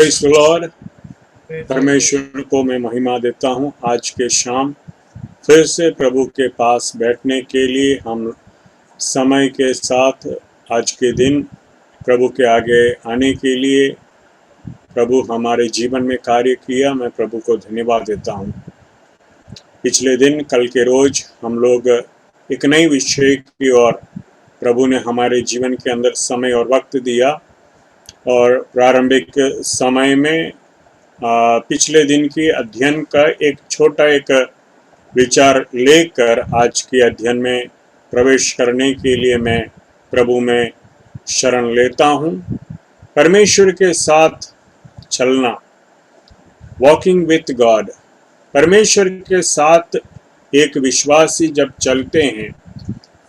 Praise the Lord. परमेश्वर को मैं महिमा देता हूँ। आज के शाम फिर से प्रभु के पास बैठने के लिए हम समय के साथ आज के दिन प्रभु के आगे आने के लिए प्रभु हमारे जीवन में कार्य किया। मैं प्रभु को धन्यवाद देता हूँ। पिछले दिन कल के रोज हम लोग एक नई विषय की ओर प्रभु ने हमारे जीवन के अंदर समय और वक्त दिया और प्रारंभिक समय में पिछले दिन की अध्ययन का एक छोटा एक विचार लेकर आज के अध्ययन में प्रवेश करने के लिए मैं प्रभु में शरण लेता हूँ। परमेश्वर के साथ चलना, वॉकिंग विथ गॉड। परमेश्वर के साथ एक विश्वासी जब चलते हैं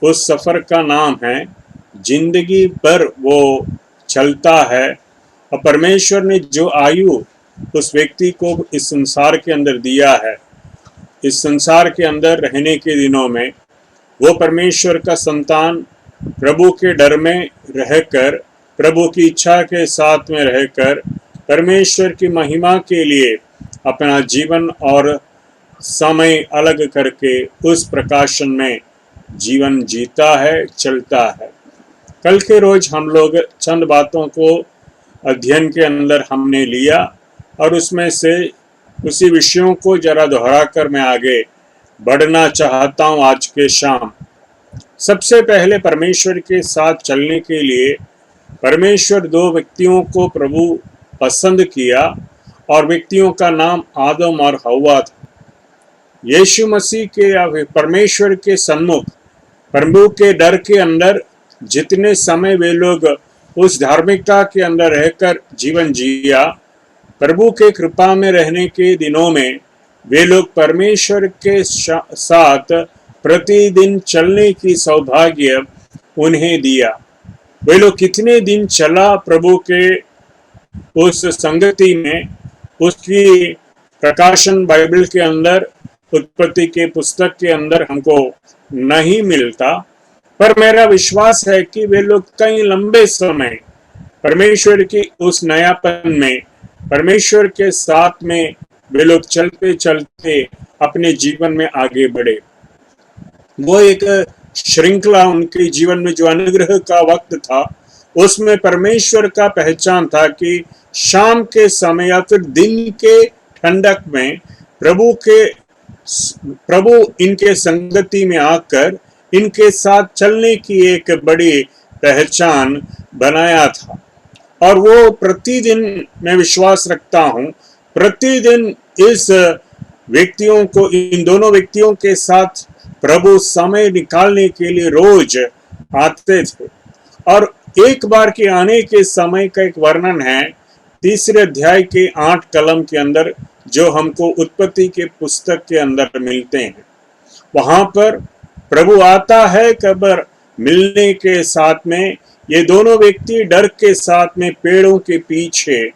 उस सफ़र का नाम है जिंदगी भर वो चलता है। और परमेश्वर ने जो आयु उस व्यक्ति को इस संसार के अंदर दिया है, इस संसार के अंदर रहने के दिनों में वो परमेश्वर का संतान प्रभु के डर में रहकर, प्रभु की इच्छा के साथ में रहकर परमेश्वर की महिमा के लिए अपना जीवन और समय अलग करके उस प्रकाशन में जीवन जीता है, चलता है। कल के रोज हम लोग चंद बातों को अध्ययन के अंदर हमने लिया और उसमें से उसी विषयों को जरा दोहरा कर मैं आगे बढ़ना चाहता हूँ। आज के शाम सबसे पहले परमेश्वर के साथ चलने के लिए परमेश्वर दो व्यक्तियों को प्रभु पसंद किया और व्यक्तियों का नाम आदम और हव्वा था। यीशु मसीह के परमेश्वर के सन्मुख प्रभु के डर के अंदर जितने समय वे लोग उस धार्मिकता के अंदर रहकर जीवन जिया, प्रभु के कृपा में रहने के दिनों में वे लोग परमेश्वर के साथ प्रतिदिन चलने की सौभाग्य उन्हें दिया। वे लोग कितने दिन चला प्रभु के उस संगति में, उसकी प्रकाशन बाइबल के अंदर, उत्पत्ति के पुस्तक के अंदर हमको नहीं मिलता, पर मेरा विश्वास है कि वे लोग कई लंबे समय परमेश्वर की उस नयापन में, परमेश्वर के साथ में वे लोग चलते चलते अपने जीवन में आगे बढ़े। वो एक श्रृंखला उनके जीवन में जो अनुग्रह का वक्त था उसमें परमेश्वर का पहचान था कि शाम के समय या फिर दिन के ठंडक में प्रभु इनके संगति में आकर इनके साथ चलने की एक बड़ी पहचान बनाया था। और वो प्रतिदिन, मैं विश्वास रखता हूँ, प्रतिदिन इस व्यक्तियों को, इन दोनों व्यक्तियों के साथ प्रभु समय निकालने के लिए रोज आते थे। और एक बार के आने के समय का एक वर्णन है 3 अध्याय के 8 कलम के अंदर, जो हमको उत्पत्ति के पुस्तक के अंदर मिलते हैं। वहां पर प्रभु आता है कबर मिलने के साथ में। ये दोनों व्यक्ति डर के साथ में पेड़ों के पीछे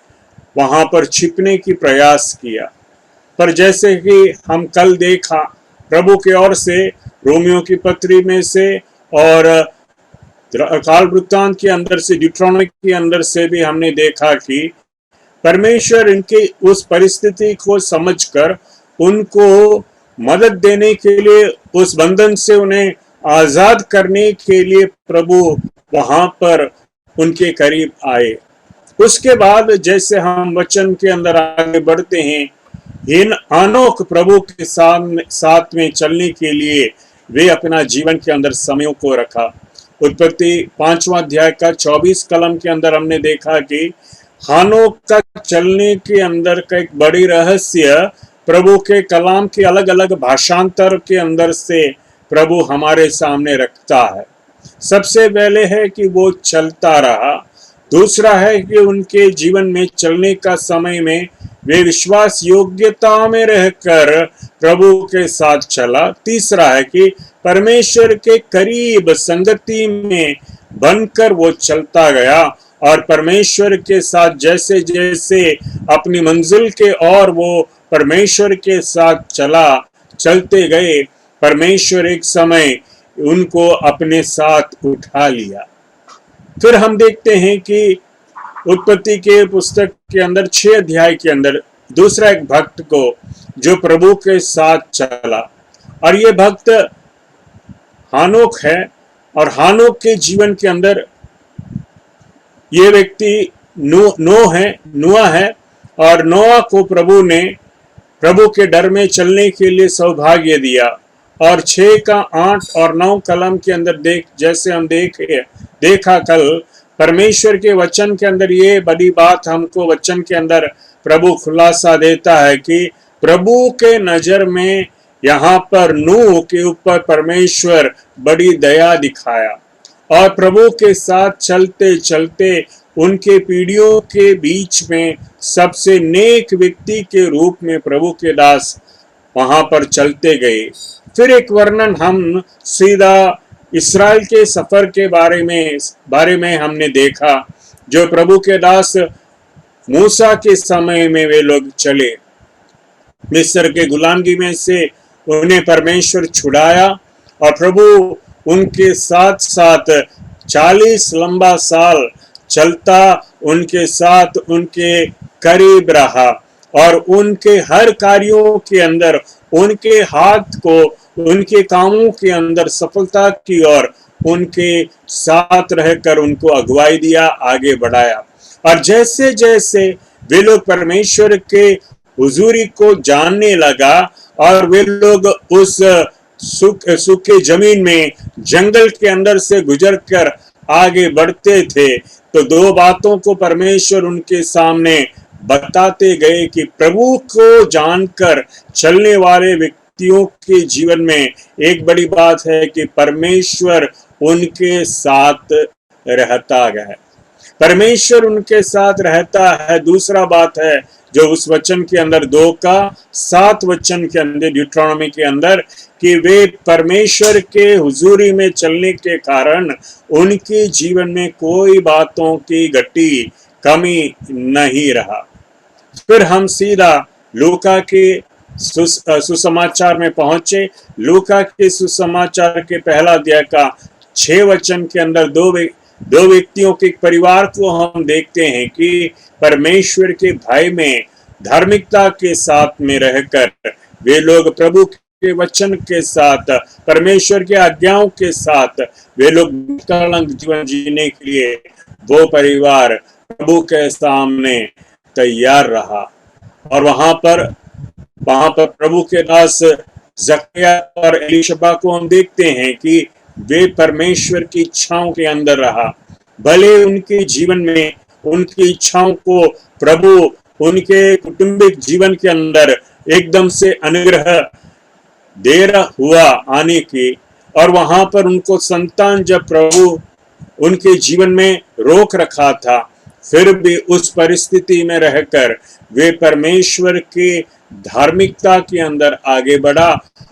वहां पर छिपने की प्रयास किया, पर जैसे कि हम कल देखा प्रभु की ओर से, रोमियो की पत्री में से और काल वृत्तांत के अंदर से, ड्यूट्रॉनोमी के अंदर से भी हमने देखा कि परमेश्वर इनकी उस परिस्थिति को समझकर उनको मदद देने के लिए, उस बंधन से उन्हें आजाद करने के लिए प्रभु वहां पर उनके करीब आए। उसके बाद जैसे हम वचन के अंदर आगे बढ़ते हैं, इन अनोख प्रभु के साथ में चलने के लिए वे अपना जीवन के अंदर समयों को रखा। उत्पत्ति 5वां अध्याय का 24 कलम के अंदर हमने देखा कि हानोक का चलने के अंदर का एक बड़ी रहस्य प्रभु के कलाम के अलग अलग भाषांतर के अंदर से प्रभु हमारे सामने रखता है। सबसे पहले है कि वो चलता रहा, दूसरा है कि उनके जीवन में चलने का समय में वे विश्वास योग्यता में रहकर प्रभु के साथ चला, तीसरा है कि परमेश्वर के करीब संगति में बनकर वो चलता गया और परमेश्वर के साथ जैसे जैसे अपनी मंजिल के और वो परमेश्वर के साथ चलते गए, परमेश्वर एक समय उनको अपने साथ उठा लिया। फिर हम देखते हैं कि उत्पत्ति के पुस्तक के अंदर 6 अध्याय के अंदर दूसरा एक भक्त को जो प्रभु के साथ चला, और ये भक्त हानोक है। और हानोक के जीवन के अंदर ये व्यक्ति नोआ है, और नोआ को प्रभु ने प्रभु के डर में चलने के लिए सौभाग्य दिया। और 6 का 8 और 9 कलम के अंदर जैसे हम देखा कल, परमेश्वर के वचन के अंदर ये बड़ी बात हमको वचन के अंदर प्रभु खुलासा देता है कि प्रभु के नजर में यहाँ पर नूह के ऊपर परमेश्वर बड़ी दया दिखाया, और प्रभु के साथ चलते चलते उनके पीढ़ियों के बीच में सबसे नेक व्यक्ति के रूप में प्रभु के दास वहां पर चलते गए। फिर एक वर्णन हम सीधा इस्राएल के सफर के बारे में हमने देखा, जो प्रभु के दास मूसा के समय में वे लोग चले। मिस्र के गुलामगी में से उन्हें परमेश्वर छुड़ाया, और प्रभु उनके साथ साथ 40 लंबा साल चलता उनके साथ उनके करीब रहा, और उनके हर कार्यों के अंदर उनके हाथ को उनके कामों के अंदर सफलता की और उनके साथ रहकर उनको अगुवाई दिया, आगे बढ़ाया। और जैसे जैसे वे लोग परमेश्वर के हुजूरी को जानने लगा, और वे लोग उस सूखे जमीन में जंगल के अंदर से गुजरकर आगे बढ़ते थे, तो 2 बातों को परमेश्वर उनके सामने बताते गए कि प्रभु को जानकर चलने वाले व्यक्तियों के जीवन में एक बड़ी बात है कि परमेश्वर उनके साथ रहता है। परमेश्वर उनके साथ रहता है। दूसरा बात है जो उस वचन के अंदर 2 का 7 वचन के अंदर ड्यूटेरोनोमी के अंदर, कि वे परमेश्वर के हुजूरी में चलने के कारण उनके जीवन में कोई बातों की घटी कमी नहीं रहा। फिर हम सीधा लूका के सुसमाचार में पहुंचे। लूका के सुसमाचार के पहला अध्याय का 6 वचन के अंदर दो व्यक्तियों के परिवार को हम देखते हैं कि परमेश्वर के भय में धार्मिकता के साथ में रहकर वे लोग प्रभु के वचन के साथ, परमेश्वर के आज्ञाओं के साथ वे लोग कलंक जीवन जीने के लिए वो परिवार प्रभु के सामने तैयार रहा। और वहां पर प्रभु के दास जकरिया और एलीशबा को हम देखते हैं कि वे परमेश्वर की इच्छाओं के अंदर रहा। भले उनके जीवन में उनकी इच्छाओं को प्रभु उनके कुटुंबिक जीवन के अंदर एकदम से अनुग्रह देर हुआ आने की, और वहां पर उनको संतान जब प्रभु उनके जीवन में रोक रखा था, फिर भी उस परिस्थिति में रहकर वे परमेश्वर की धार्मिकता के अंदर आगे बढ़ा,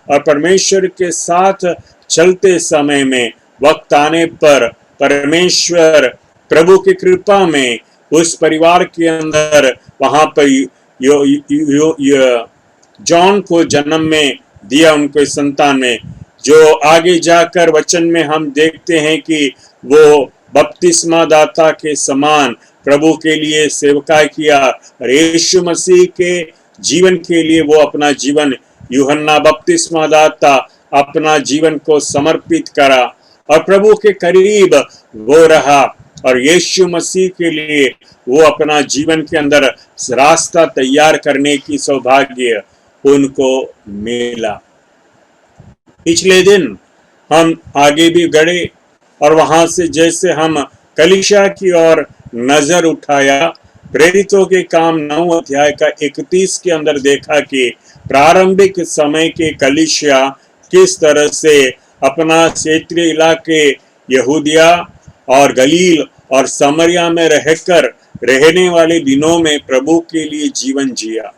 और परमेश्वर के साथ चलते समय में वक्त आने पर परमेश्वर प्रभु की कृपा में उस परिवार के अंदर वहां पर जॉन को जन्म में दिया, उनके संतान में, जो आगे जाकर वचन में हम देखते हैं कि वो बपतिस्मा दाता के समान प्रभु के लिए सेवकाई किया, और यीशु मसीह के जीवन के लिए वो अपना जीवन, यूहन्ना बपतिस्मा दाता अपना जीवन को समर्पित करा और प्रभु के करीब वो रहा, और यीशु मसीह के लिए वो अपना जीवन के अंदर रास्ता तैयार करने की सौभाग्य उनको मिला। पिछले दिन हम आगे भी गए, और वहां से जैसे हम कलीसिया की ओर नजर उठाया, प्रेरितों के काम 9 अध्याय का 31 के अंदर देखा कि प्रारंभिक समय के कलीसिया किस तरह से अपना क्षेत्रीय इलाके यहूदिया और गलील और समरिया में रहने वाले दिनों में प्रभु के लिए जीवन जिया।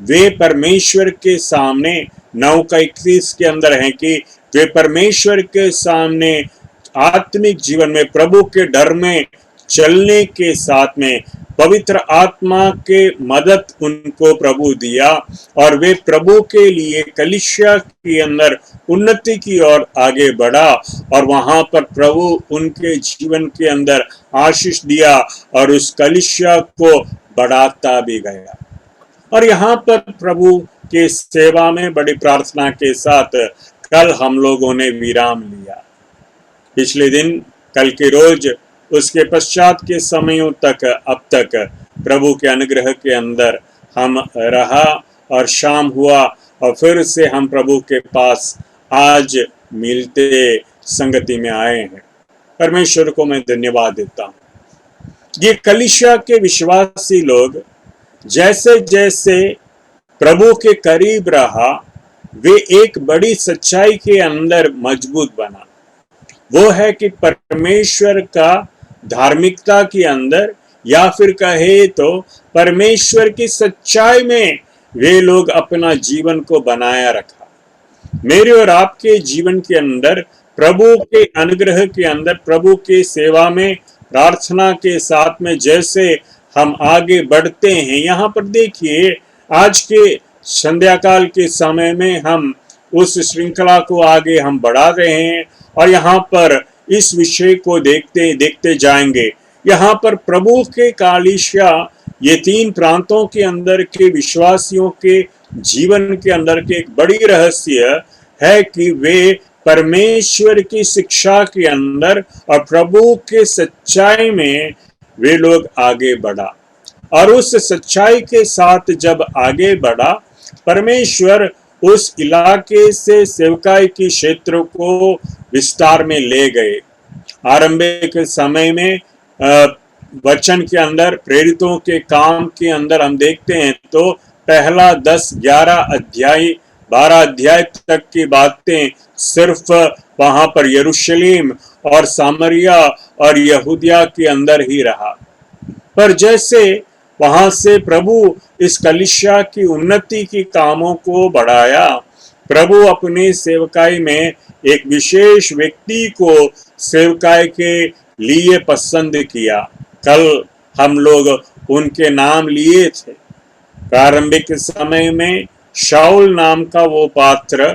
वे परमेश्वर के सामने 9 का 31 के अंदर है कि वे परमेश्वर के सामने आत्मिक जीवन में प्रभु के डर में चलने के साथ में पवित्र आत्मा के मदद उनको प्रभु दिया और वे प्रभु के लिए कलीसिया के अंदर उन्नति की ओर आगे बढ़ा और वहां पर प्रभु उनके जीवन के अंदर आशीष दिया और उस कलीसिया को बढ़ाता भी गया। और यहाँ पर प्रभु के सेवा में बड़ी प्रार्थना के साथ कल हम लोगों ने विराम लिया। पिछले दिन कल के रोज उसके पश्चात के समयों तक अब तक प्रभु के अनुग्रह के अंदर हम रहा और शाम हुआ और फिर से हम प्रभु के पास आज मिलते संगति में आए हैं। परमेश्वर को मैं धन्यवाद देता हूँ। ये कलीसिया के विश्वासी लोग जैसे जैसे प्रभु के करीब रहा वे एक बड़ी सच्चाई के अंदर मजबूत बना। वो है कि परमेश्वर का धार्मिकता के अंदर या फिर कहे तो परमेश्वर की सच्चाई में वे लोग अपना जीवन को बनाया रखा। मेरे और आपके जीवन के अंदर प्रभु के अनुग्रह के अंदर प्रभु के सेवा में प्रार्थना के साथ में जैसे हम आगे बढ़ते हैं, यहाँ पर देखिए आज के संध्या काल के समय में हम उस श्रृंखला को आगे हम बढ़ा रहे हैं और यहाँ पर इस विषय को देखते देखते जाएंगे। यहाँ पर प्रभु के कलीसिया ये तीन प्रांतों के अंदर के विश्वासियों के जीवन के अंदर के एक बड़ी रहस्य है कि वे परमेश्वर की शिक्षा के अंदर और प्रभु के सच्चाई में वे लोग आगे बढ़ा और उस सच्चाई के साथ जब आगे बढ़ा परमेश्वर उस इलाके से सेवकाई की क्षेत्र को विस्तार में ले गए। आरंभिक समय में वचन के अंदर प्रेरितों के काम के अंदर हम देखते हैं तो पहला 10-11 अध्याय 12 अध्याय तक की बातें सिर्फ वहां पर यरूशलेम और सामरिया और यहूदिया के अंदर ही रहा। पर जैसे वहां से प्रभु इस कलीसिया की उन्नति की कामों को बढ़ाया, प्रभु अपने सेवकाई में एक विशेष व्यक्ति को सेवकाई के लिए पसंद किया। कल हम लोग उनके नाम लिए थे। प्रारंभिक समय में शाऊल नाम का वो पात्र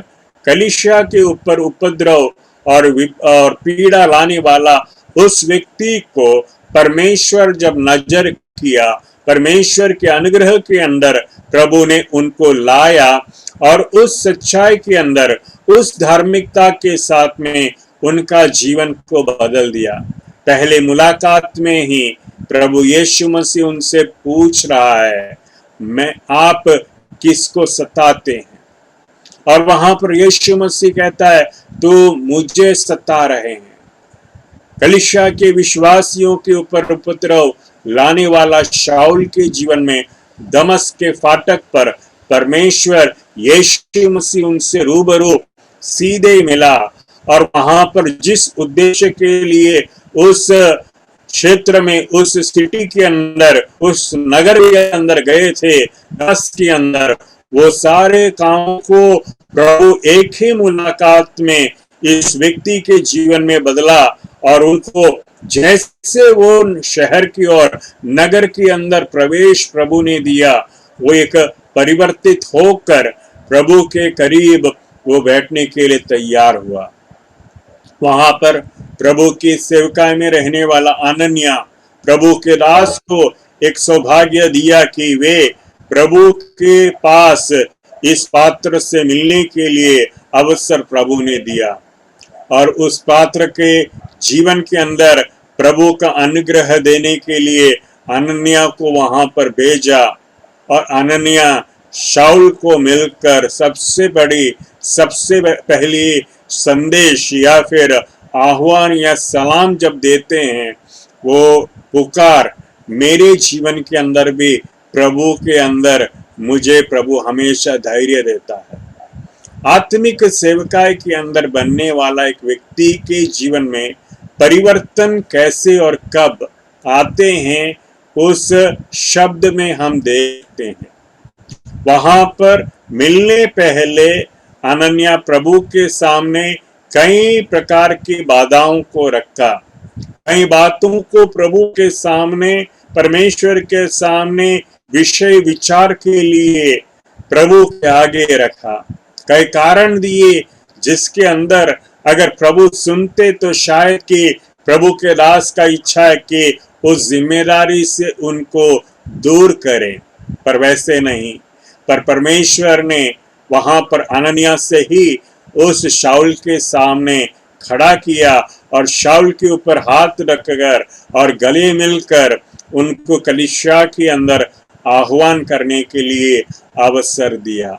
कलीसिया के ऊपर उपद्रव और पीड़ा लाने वाला उस व्यक्ति को परमेश्वर जब नजर किया, परमेश्वर के अनुग्रह के अंदर प्रभु ने उनको लाया और उस सच्चाई के अंदर उस धार्मिकता के साथ में उनका जीवन को बदल दिया। पहले मुलाकात में ही प्रभु यीशु मसीह उनसे पूछ रहा है, मैं आप किसको सताते हैं? और वहां पर यीशु मसीह कहता है, तू मुझे सता रहे हैं। कलीसिया के विश्वासियों के ऊपर उपद्रव लाने वाला शाऊल के जीवन में दमस्क के फाटक पर परमेश्वर यीशु मसीह उनसे रूबरू सीधे मिला और वहां पर जिस उद्देश्य के लिए उस क्षेत्र में उस सिटी के अंदर उस नगर के अंदर गए थे, दमस्क के अंदर, वो सारे कामों को प्रभु एक ही मुलाकात में इस व्यक्ति के जीवन में बदला और उनको जैसे वो शहर की ओर नगर के अंदर प्रवेश प्रभु ने दिया, वो एक परिवर्तित होकर प्रभु के करीब वो बैठने के लिए तैयार हुआ। वहां पर प्रभु की सेवकाई में रहने वाला अनन्या प्रभु के दास को एक सौभाग्य दिया कि वे प्रभु के पास इस पात्र से मिलने के लिए अवसर प्रभु ने दिया और उस पात्र के जीवन के अंदर प्रभु का अनुग्रह देने के लिए अनन्या को वहां पर भेजा और अनन्या शाऊल को मिलकर सबसे पहली संदेश या फिर आह्वान या सलाम जब देते हैं, वो पुकार मेरे जीवन के अंदर भी प्रभु के अंदर मुझे प्रभु हमेशा धैर्य देता है। आत्मिक सेवकाई के अंदर बनने वाला एक व्यक्ति के जीवन में परिवर्तन कैसे और कब आते हैं उस शब्द में हम देखते हैं। वहां पर मिलने पहले अनन्या प्रभु के सामने कई प्रकार की बाधाओं को रखा कई बातों को प्रभु के सामने, परमेश्वर के सामने विषय विचार के लिए प्रभु के आगे रखा। कई कारण दिए जिसके अंदर अगर प्रभु सुनते तो शायद कि प्रभु के दास का इच्छा है कि उस जिम्मेदारी से उनको दूर करें, पर वैसे नहीं। पर परमेश्वर ने वहां पर अननिया से ही उस शाऊल के सामने खड़ा किया और शाऊल के ऊपर हाथ रखकर और गले मिलकर उनको कलीसिया के अंदर आह्वान करने के लिए अवसर दिया।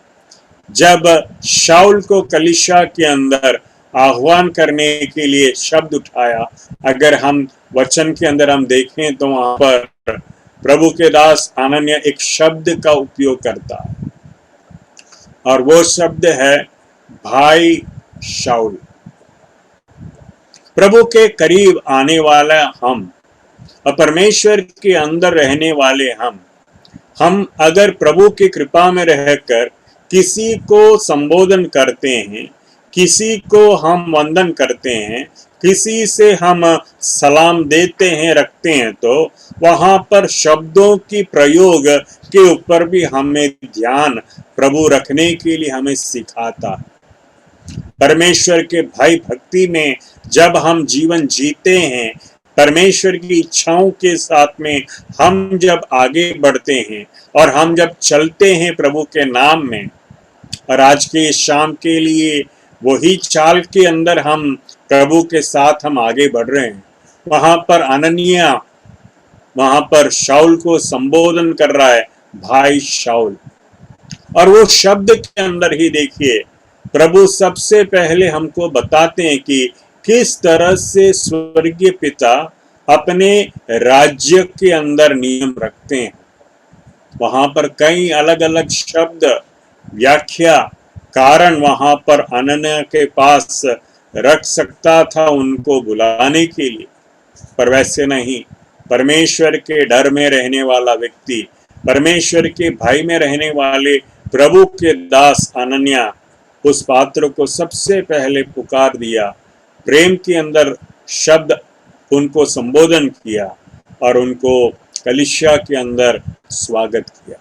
जब शाऊल को कलीसिया के अंदर आह्वान करने के लिए शब्द उठाया, अगर हम वचन के अंदर हम देखें तो वहां पर प्रभु के दास अनन्या एक शब्द का उपयोग करता है और वो शब्द है भाई शाऊल। प्रभु के करीब आने वाला हम और परमेश्वर के अंदर रहने वाले हम अगर प्रभु की कृपा में रहकर किसी को संबोधन करते हैं, किसी को हम वंदन करते हैं, किसी से हम सलाम देते हैं, रखते हैं, तो वहां पर शब्दों की प्रयोग के ऊपर भी हमें ध्यान प्रभु रखने के लिए हमें सिखाता है। परमेश्वर के भय भक्ति में जब हम जीवन जीते हैं, परमेश्वर की इच्छाओं के साथ में हम जब आगे बढ़ते हैं और हम जब चलते हैं प्रभु के नाम में, और आज के शाम के लिए वही चाल के अंदर हम प्रभु के साथ हम आगे बढ़ रहे हैं। वहां पर अननिया वहां पर शाऊल को संबोधन कर रहा है, भाई शाऊल। और वो शब्द के अंदर ही देखिए प्रभु सबसे पहले हमको बताते हैं कि किस तरह से स्वर्गीय पिता अपने राज्य के अंदर नियम रखते हैं। वहां पर कई अलग अलग शब्द, व्याख्या, कारण वहां पर अनन्या के पास रख सकता था उनको बुलाने के लिए, पर वैसे नहीं। परमेश्वर के डर में रहने वाला व्यक्ति, परमेश्वर के भय में रहने वाले प्रभु के दास अनन्या उस पात्र को सबसे पहले पुकार दिया, प्रेम के अंदर शब्द उनको संबोधन किया और उनको कलीसिया के अंदर स्वागत किया।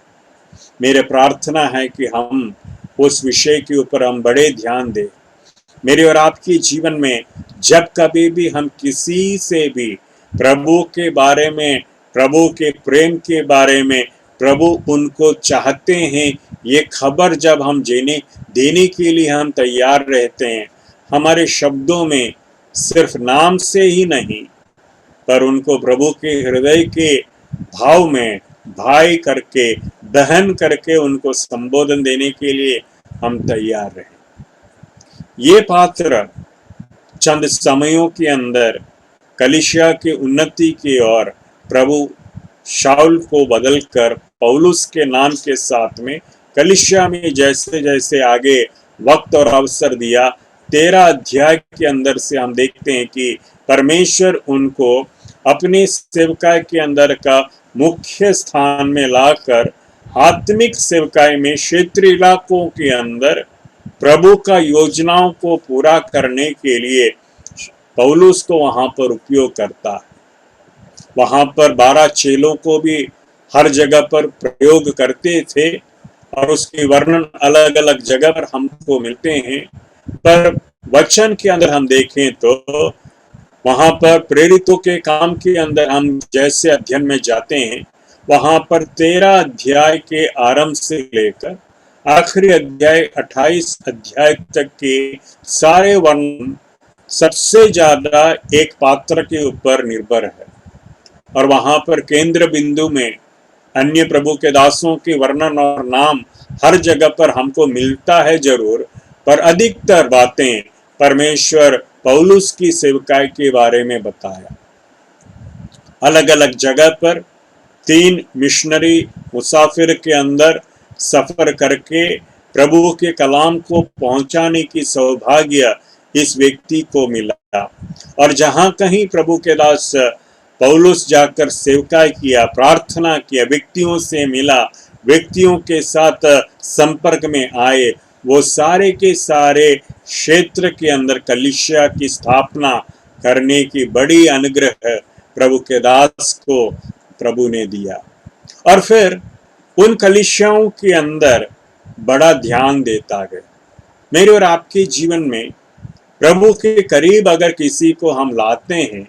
मेरे प्रार्थना है कि हम उस विषय के ऊपर हम बड़े ध्यान दें। मेरे और आपके जीवन में जब कभी भी हम किसी से भी प्रभु के बारे में, प्रभु के प्रेम के बारे में, प्रभु उनको चाहते हैं, ये खबर जब हम देने के लिए हम तैयार रहते हैं, हमारे शब्दों में सिर्फ नाम से ही नहीं पर उनको प्रभु के हृदय के भाव में भाई करके, दहन करके उनको संबोधन देने के लिए हम तैयार रहे। ये पात्र चंद समयों के अंदर कलीसिया की उन्नति की ओर प्रभु शाऊल को बदलकर पौलुस के नाम के साथ में कलीसिया में जैसे जैसे आगे वक्त और अवसर दिया, 13 अध्याय के अंदर से हम देखते हैं कि परमेश्वर उनको अपने सेवकाई के अंदर का मुख्य स्थान में लाकर आत्मिक सेवकाई में क्षेत्रीय इलाकों के अंदर प्रभु का योजनाओं को पूरा करने के लिए पौलुस को वहां पर उपयोग करता है। वहां पर 12 चेलों को भी हर जगह पर प्रयोग करते थे और उसके वर्णन अलग अलग जगह पर हमको मिलते हैं, पर वचन के अंदर हम देखें तो वहां पर प्रेरितों के काम के अंदर हम जैसे अध्ययन में जाते हैं, वहां पर 13 अध्याय के आरंभ से लेकर आखिरी अध्याय 28 अध्याय तक के सारे वर्णन सबसे ज्यादा एक पात्र के ऊपर निर्भर है। और वहां पर केंद्र बिंदु में अन्य प्रभु के दासों के वर्णन और नाम हर जगह पर हमको मिलता है जरूर, पर अधिकतर बातें परमेश्वर पौलुस की सेवकाई के बारे में बताया। अलग अलग जगह पर 3 मिशनरी मुसाफिर के अंदर सफर करके प्रभु के कलाम को पहुंचाने की सौभाग्य इस व्यक्ति को मिला। और जहां कहीं प्रभु के दास पौलुस जाकर सेवकाई किया, प्रार्थना किया, व्यक्तियों से मिला, व्यक्तियों के साथ संपर्क में आए, वो सारे के सारे क्षेत्र के अंदर कलीसिया की स्थापना करने की बड़ी अनुग्रह प्रभु के दास को प्रभु ने दिया। और फिर उन कलीसियाओं के अंदर बड़ा ध्यान देता गया। मेरे और आपके जीवन में प्रभु के करीब अगर किसी को हम लाते हैं,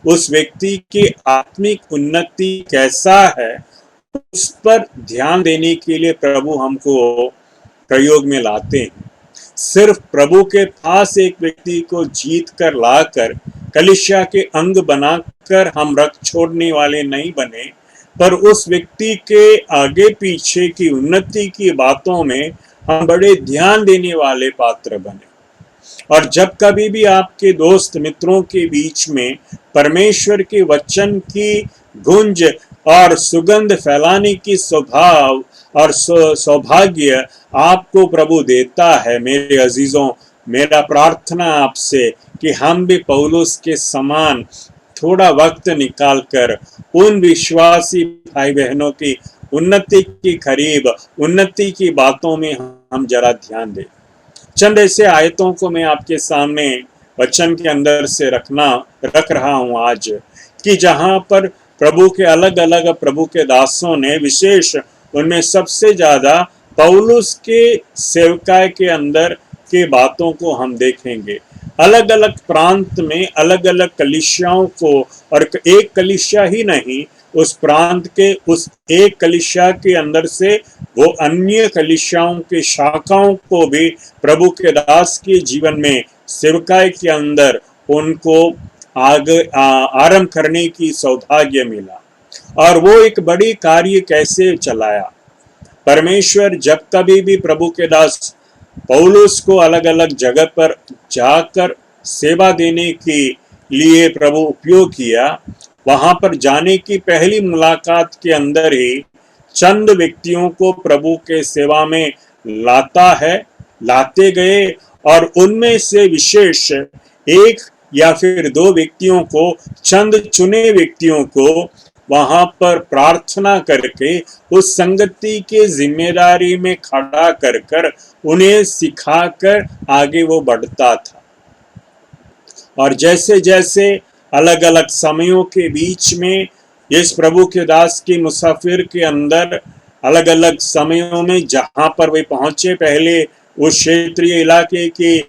उस व्यक्ति की आत्मिक उन्नति कैसा है, उस पर ध्यान देने के लिए प्रभु हमको प्रयोग में लाते हैं। सिर्फ प्रभु के पास एक व्यक्ति को जीत कर लाकर कलीसिया के अंग बनाकर हम रख छोड़ने वाले नहीं बने, पर उस व्यक्ति के आगे पीछे की उन्नति की बातों में हम बड़े ध्यान देने वाले पात्र बने। और जब कभी भी आपके दोस्त मित्रों के बीच में परमेश्वर के वचन की गूंज और सुगंध फैलाने की स्वभाव और सौभाग्य आपको प्रभु देता है, मेरे अजीजों, मेरा प्रार्थना आपसे कि हम भी पौलुस के समान थोड़ा वक्त निकालकर उन विश्वासी भाई बहनों की उन्नति की करीब, उन्नति की बातों में हम जरा ध्यान दें। चंद ऐसे आयतों को मैं आपके सामने वचन के अंदर से रख रहा हूं आज, कि जहां पर प्रभु के अलग अलग प्रभु के दासों ने, विशेष उनमें सबसे ज्यादा पौलुस के सेवकाय के अंदर के बातों को हम देखेंगे। अलग अलग प्रांत में अलग अलग कलीसियाओं को, और एक कलीसिया ही नहीं, उस प्रांत के उस एक कलीसिया के अंदर से वो अन्य कलीसियाओं के शाखाओं को भी प्रभु के दास के जीवन में सेवकाई के अंदर उनको आगे आरंभ करने की सौभाग्य मिला। और वो एक बड़ी कार्य कैसे चलाया। परमेश्वर जब कभी भी प्रभु के दास पौलुस को अलग अलग जगह पर जाकर सेवा देने के लिए प्रभु उपयोग किया, वहां पर जाने की पहली मुलाकात के अंदर ही चंद व्यक्तियों को प्रभु के सेवा में लाते गए, और उनमें से विशेष एक या फिर दो व्यक्तियों को, चंद चुने व्यक्तियों को वहां पर प्रार्थना करके उस संगति के जिम्मेदारी में खड़ा कर उन्हें सिखाकर आगे वो बढ़ता था। और जैसे जैसे अलग अलग समयों के बीच में इस प्रभु के दास की मुसाफिर के अंदर अलग अलग समयों में जहां पर वे पहुंचे, पहले उस क्षेत्रीय इलाके की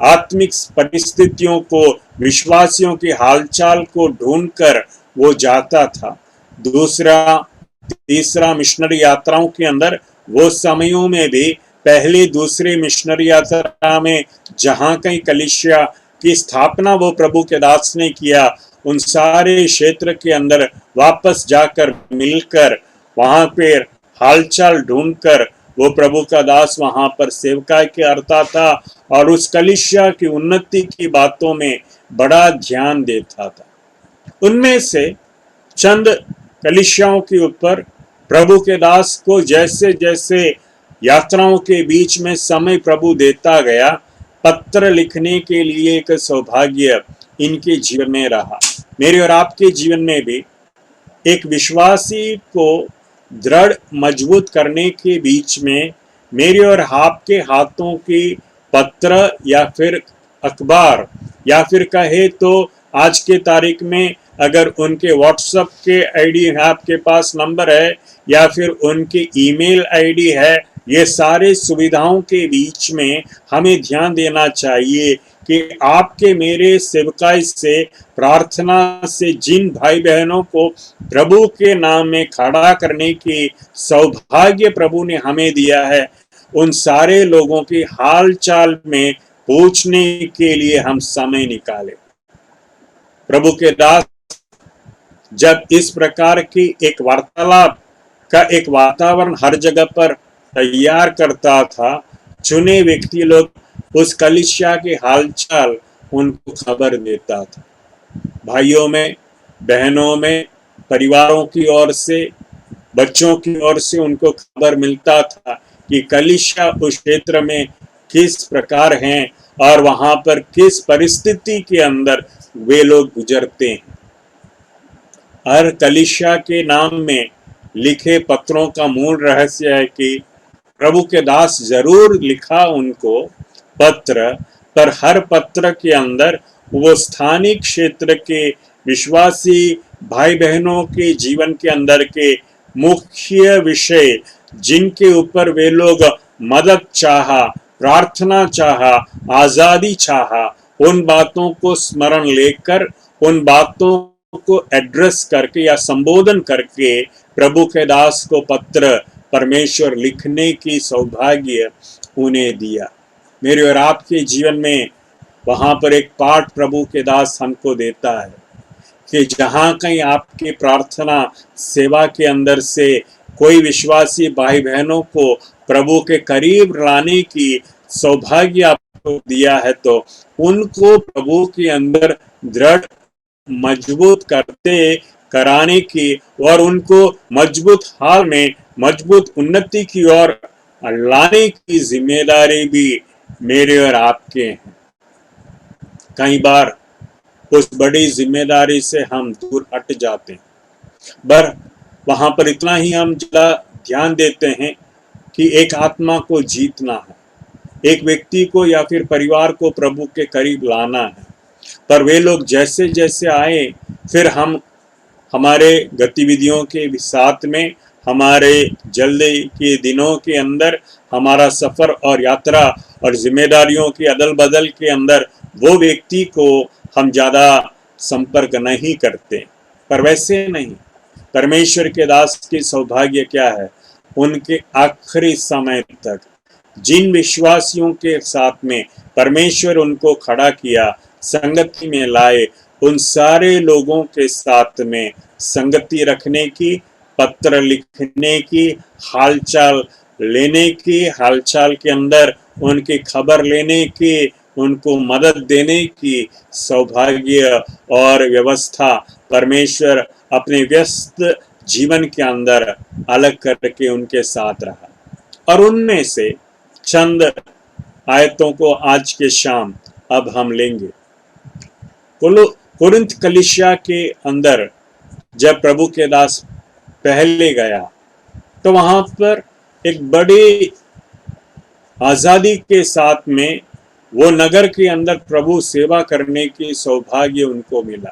आत्मिक परिस्थितियों को, विश्वासियों की हालचाल को ढूंढकर वो जाता था। दूसरा तीसरा मिशनरी यात्राओं के अंदर वो समयों में भी पहले दूसरे मिशनरी यात्रा में जहां कहीं कलीसिया की स्थापना वो प्रभु के दास ने किया, उन सारे क्षेत्र के अंदर वापस जाकर मिलकर वहां पर हालचाल ढूंढकर वो प्रभु का दास वहां पर सेवकाई के करता था और उस कलीसिया की उन्नति की बातों में बड़ा ध्यान देता था। उनमें से चंद कलीसियाओं के ऊपर प्रभु के दास को जैसे जैसे यात्राओं के बीच में समय प्रभु देता गया, पत्र लिखने के लिए एक सौभाग्य इनके जीवन में रहा। मेरे और आपके जीवन में भी एक विश्वासी को दृढ़ मजबूत करने के बीच में मेरे और आपके हाथों की पत्र या फिर अखबार, या फिर कहे तो आज के तारीख में अगर उनके व्हाट्सएप के आईडी आपके पास नंबर है या फिर उनकी ईमेल आईडी है, ये सारे सुविधाओं के बीच में हमें ध्यान देना चाहिए कि आपके मेरे सेवकाई से, प्रार्थना से जिन भाई बहनों को प्रभु के नाम में खड़ा करने की सौभाग्य प्रभु ने हमें दिया है, उन सारे लोगों की हाल चाल में पूछने के लिए हम समय निकालें। प्रभु के दास जब इस प्रकार की एक वार्तालाप का एक वातावरण हर जगह पर तैयार करता था, चुने व्यक्ति लोग उस कलीसिया की हालचाल उनको खबर देता था। भाइयों में, बहनों में, परिवारों की ओर से, बच्चों की ओर से उनको खबर मिलता था कि कलीसिया उस क्षेत्र में किस प्रकार हैं और वहां पर किस परिस्थिति के अंदर वे लोग गुजरते हैं। हर कलीसिया के नाम में लिखे पत्रों का मूल रहस्य है कि प्रभु के दास जरूर लिखा उनको पत्र, पर हर पत्र के अंदर वो स्थानिक क्षेत्र के विश्वासी भाई बहनों के जीवन के अंदर के मुख्य विषय जिनके ऊपर वे लोग मदद चाहा, प्रार्थना चाहा, आजादी चाहा, उन बातों को स्मरण लेकर, उन बातों को एड्रेस करके या संबोधन करके प्रभु के दास को पत्र परमेश्वर लिखने की सौभाग्य उन्हें दिया। मेरे और आपके जीवन में वहां पर एक पाठ प्रभु के दास हमको देता है कि जहां कहीं आपकी प्रार्थना सेवा के अंदर से कोई विश्वासी भाई बहनों को प्रभु के करीब लाने की सौभाग्य आपको दिया है, तो उनको प्रभु के अंदर दृढ़ मजबूत कराने की और उनको मजबूत हाल में मजबूत उन्नति की ओर लाने की जिम्मेदारी भी मेरे और आपके हैं। कई बार उस बड़ी जिम्मेदारी से हम दूर हट जाते हैं, पर वहां पर इतना ही हम ज्यादा ध्यान देते हैं कि एक आत्मा को जीतना है, एक व्यक्ति को या फिर परिवार को प्रभु के करीब लाना है। पर वे लोग जैसे जैसे आए, फिर हम हमारे गतिविधियों के साथ में, हमारे जल्दी के दिनों के अंदर, हमारा सफर और यात्रा और जिम्मेदारियों के अदल बदल के अंदर वो व्यक्ति को हम ज्यादा संपर्क नहीं करते। पर वैसे नहीं, परमेश्वर के दास की सौभाग्य क्या है, उनके आखिरी समय तक जिन विश्वासियों के साथ में परमेश्वर उनको खड़ा किया, संगति में लाए, उन सारे लोगों के साथ में संगति रखने की, पत्र लिखने की, हालचाल लेने की, हालचाल के अंदर उनकी खबर लेने की, उनको मदद देने की सौभाग्य और व्यवस्था परमेश्वर अपने व्यस्त जीवन के अंदर अलग करके उनके साथ रहा। और उनमें से चंद आयतों को आज के शाम अब हम लेंगे। कुरिन्थ कलीसिया के अंदर जब प्रभु के दास पहले गया तो वहां पर एक बड़ी आजादी के साथ में वो नगर के अंदर प्रभु सेवा करने की सौभाग्य उनको मिला।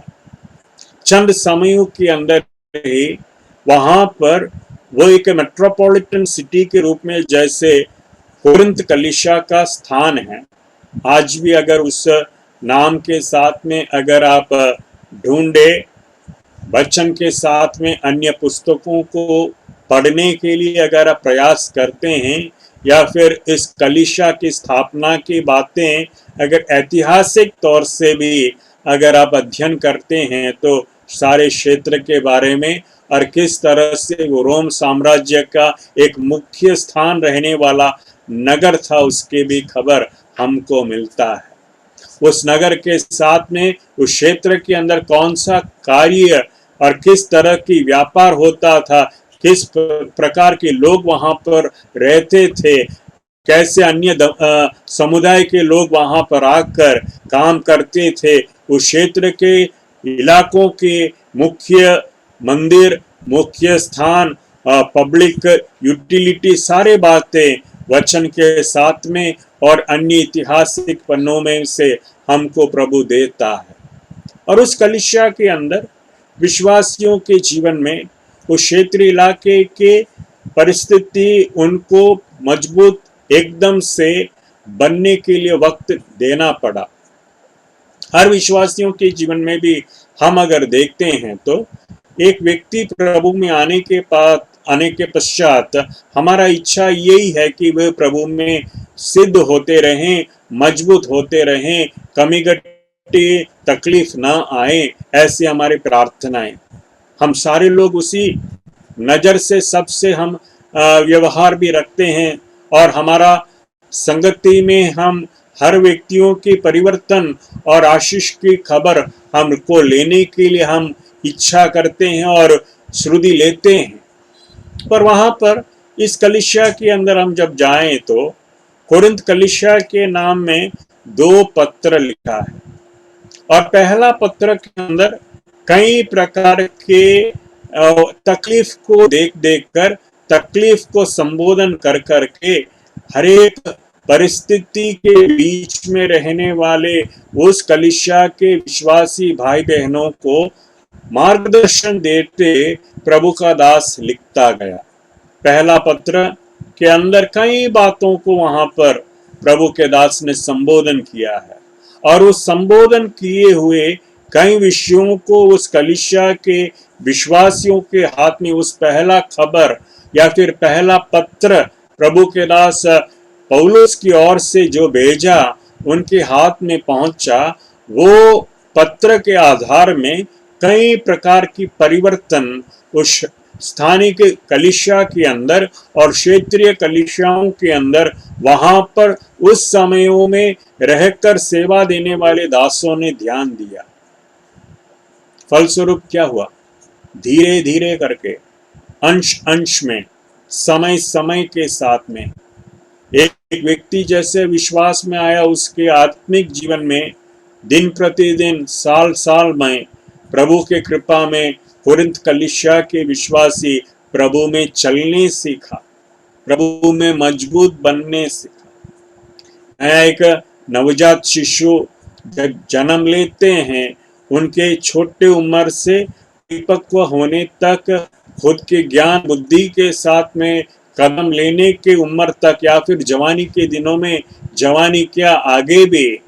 चंद समयों के अंदर ही वहां पर वो एक मेट्रोपॉलिटन सिटी के रूप में जैसे कुरिन्थ कलीसिया का स्थान है, आज भी अगर उस नाम के साथ में अगर आप ढूंढे, वचन के साथ में अन्य पुस्तकों को पढ़ने के लिए अगर आप प्रयास करते हैं, या फिर इस कलीसिया की स्थापना की बातें अगर ऐतिहासिक तौर से भी अगर आप अध्ययन करते हैं, तो सारे क्षेत्र के बारे में और किस तरह से वो रोम साम्राज्य का एक मुख्य स्थान रहने वाला नगर था, उसके भी खबर हमको मिलता है। उस नगर के साथ में उस क्षेत्र के अंदर कौन सा कार्य और किस तरह की व्यापार होता था, किस प्रकार के लोग वहां पर रहते थे, कैसे अन्य समुदाय के लोग वहां पर आकर काम करते थे, उस क्षेत्र के इलाकों के मुख्य मंदिर, मुख्य स्थान, पब्लिक यूटिलिटी, सारे बातें वचन के साथ में और अन्य ऐतिहासिक पन्नों में से हमको प्रभु देता है। और उस कलीसिया के अंदर विश्वासियों के जीवन में उस क्षेत्रीय इलाके के परिस्थिति उनको मजबूत एकदम से बनने के लिए वक्त देना पड़ा। हर विश्वासियों के जीवन में भी हम अगर देखते हैं तो एक व्यक्ति प्रभु में आने के पश्चात हमारा इच्छा यही है कि वे प्रभु में सिद्ध होते रहें, मजबूत होते रहें, कमी घटी तकलीफ ना आए, ऐसी हमारी प्रार्थनाएं। हम सारे लोग उसी नजर से सबसे हम व्यवहार भी रखते हैं और हमारा संगति में हम हर व्यक्तियों के परिवर्तन और आशीष की खबर हमको लेने के लिए हम इच्छा करते हैं और श्रुति लेते हैं। पर वहां पर इस कलीसिया के अंदर हम जब जाएं तो कुरिन्थ कलीसिया के नाम में 2 पत्र लिखा है, और पहला पत्र के अंदर कई प्रकार के तकलीफ को देख कर, तकलीफ को संबोधन कर करके हर एक परिस्थिति के बीच में रहने वाले उस कलीसिया के विश्वासी भाई बहनों को मार्गदर्शन देते प्रभु का दास लिखता गया। पहला पत्र के अंदर कई बातों को वहां पर प्रभु के दास ने संबोधन किया है, और उस संबोधन किए हुए कई विषयों को उस कलीसिया के विश्वासियों के हाथ में उस पहला खबर या फिर पहला पत्र प्रभु के दास पौलुस की ओर से जो भेजा उनके हाथ में पहुंचा, वो पत्र के आधार में कई प्रकार की परिवर्तन उस स्थानीय कलीसिया के अंदर और क्षेत्रीय कलीसियाओं के अंदर वहां पर उस समयों में रहकर सेवा देने वाले दासों ने ध्यान दिया। फलस्वरूप क्या हुआ? धीरे धीरे करके अंश अंश में, समय समय के साथ में एक व्यक्ति जैसे विश्वास में आया, उसके आत्मिक जीवन में दिन प्रतिदिन साल साल में प्रभु के कृपा में कोरिन्थ कलीसिया के विश्वासी प्रभु में चलने सीखा, प्रभु में मजबूत बनने सीखा। एक नवजात शिशु जब जन्म लेते हैं, उनके छोटे उम्र से परिपक्व होने तक, खुद के ज्ञान बुद्धि के साथ में कदम लेने के उम्र तक, या फिर जवानी के दिनों में, जवानी क्या आगे भी,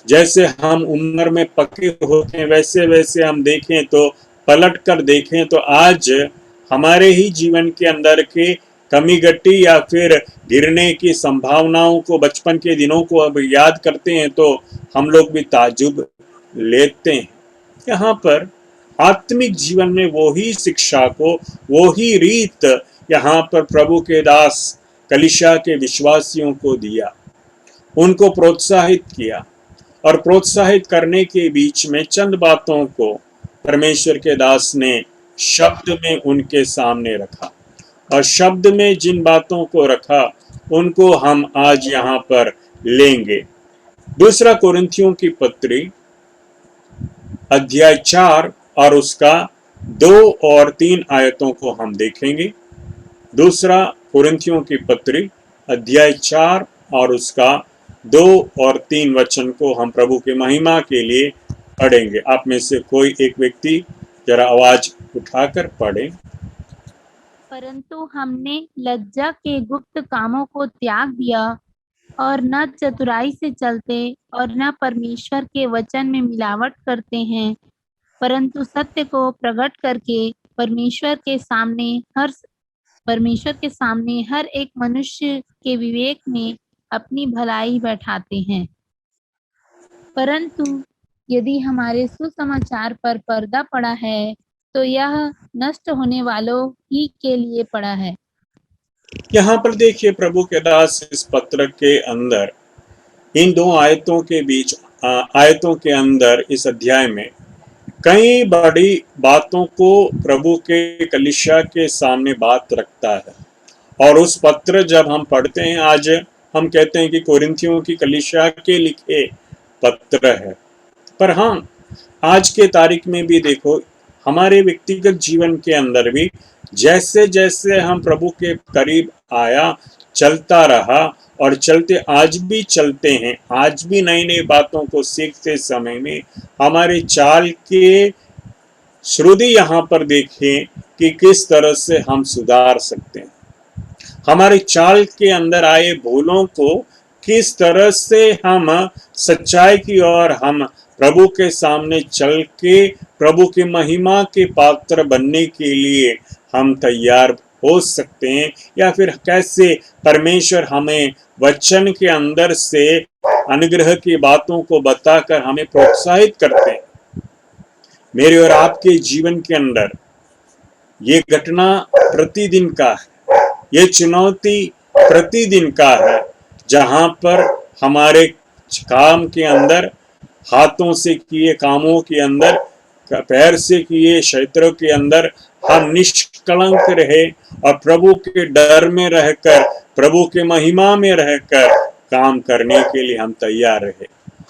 जैसे हम उम्र में पक्के होते हैं वैसे वैसे हम देखें तो, पलट कर देखें तो आज हमारे ही जीवन के अंदर के कमी गट्टी या फिर गिरने की संभावनाओं को, बचपन के दिनों को अब याद करते हैं तो हम लोग भी ताजुब लेते हैं। यहाँ पर आत्मिक जीवन में वो ही शिक्षा को, वो ही रीत यहाँ पर प्रभु के दास कलीसिया के विश्वासियों को दिया, उनको प्रोत्साहित किया, और प्रोत्साहित करने के बीच में चंद बातों को परमेश्वर के दास ने शब्द में उनके सामने रखा, और शब्द में जिन बातों को रखा उनको हम आज यहाँ पर लेंगे। दूसरा कोरिन्थियों की पत्री अध्याय 4 और उसका 2 और 3 आयतों को हम देखेंगे। दूसरा कोरिन्थियों की पत्री अध्याय 4 और उसका 2 और 3 वचन को हम प्रभु के महिमा के लिए पढ़ेंगे। आप में से कोई एक व्यक्ति जरा आवाज उठाकर पढ़े। परंतु हमने लज्जा के गुप्त कामों को त्याग दिया और न चतुराई से चलते और न परमेश्वर के वचन में मिलावट करते हैं, परंतु सत्य को प्रकट करके परमेश्वर के सामने हर एक मनुष्य के विवेक में अपनी भलाई बैठाते हैं। परंतु यदि हमारे सुसमाचार पर पर्दा पड़ा है तो यह नष्ट होने वालों ही के लिए पड़ा है। यहाँ पर देखिए, प्रभु के दास इस पत्र के अंदर इन 2 आयतों के बीच, आयतों के अंदर इस अध्याय में कई बड़ी बातों को प्रभु के कलीसिया के सामने बात रखता है। और उस पत्र जब हम पढ़ते हैं, आज हम कहते हैं कि कोरिन्थियों की कलीसिया के लिखे पत्र है, पर हाँ, आज के तारीख में भी देखो, हमारे व्यक्तिगत जीवन के अंदर भी जैसे जैसे हम प्रभु के करीब आया, चलता रहा और चलते आज भी चलते हैं, आज भी नई नई बातों को सीखते समय में हमारे चाल के श्रुति यहाँ पर देखें कि किस तरह से हम सुधार सकते हैं, हमारे चाल के अंदर आए भूलों को किस तरह से हम सच्चाई की ओर हम प्रभु के सामने चल के प्रभु की महिमा के पात्र बनने के लिए हम तैयार हो सकते हैं, या फिर कैसे परमेश्वर हमें वचन के अंदर से अनुग्रह की बातों को बताकर हमें प्रोत्साहित करते हैं। मेरे और आपके जीवन के अंदर ये घटना प्रतिदिन का है, ये चुनौती प्रतिदिन का है, जहां पर हमारे काम के अंदर, हाथों से किए कामों के अंदर, पैर से किए क्षेत्रों के अंदर हम निष्कलंक रहे और प्रभु के डर में रहकर, प्रभु के महिमा में रहकर काम करने के लिए हम तैयार रहे।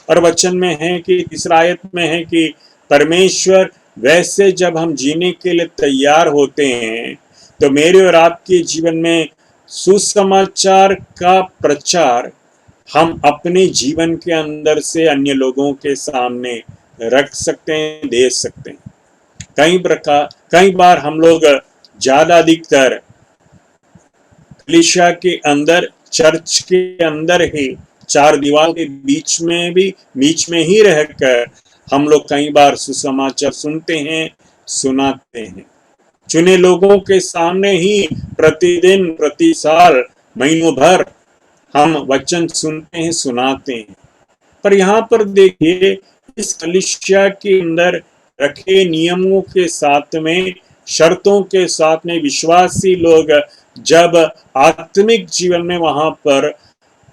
और वचन में है कि तीसरा आयत में है कि परमेश्वर वैसे जब हम जीने के लिए तैयार होते हैं तो मेरे और आपके जीवन में सुसमाचार का प्रचार हम अपने जीवन के अंदर से अन्य लोगों के सामने रख सकते हैं, दे सकते हैं। कई बार हम लोग ज्यादा अधिकतर कलीसिया के अंदर, चर्च के अंदर ही, चार दीवार के बीच में ही रहकर हम लोग कई बार सुसमाचार सुनते हैं, सुनाते हैं। चुने लोगों के सामने ही प्रतिदिन, प्रति साल, महीनों भर हम वचन सुनते हैं, सुनाते हैं। पर यहाँ पर देखिए, इस कलीसिया के अंदर रखे नियमों के साथ में, शर्तों के साथ में विश्वासी लोग जब आत्मिक जीवन में वहां पर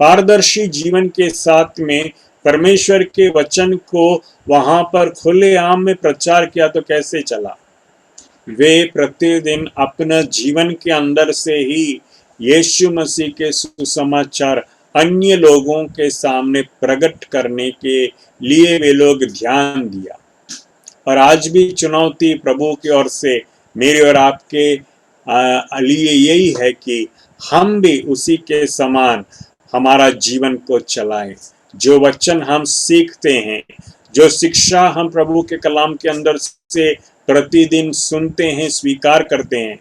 पारदर्शी जीवन के साथ में परमेश्वर के वचन को वहां पर खुलेआम में प्रचार किया तो कैसे चला? वे प्रतिदिन अपना जीवन के अंदर से ही यीशु मसीह के सुसमाचार अन्य लोगों के सामने प्रकट करने के लिए वे लोग ध्यान दिया। और आज भी चुनौती प्रभु की ओर से मेरे और आपके लिए यही है कि हम भी उसी के समान हमारा जीवन को चलाएं। जो वचन हम सीखते हैं, जो शिक्षा हम प्रभु के कलाम के अंदर से प्रतिदिन सुनते हैं, स्वीकार करते हैं,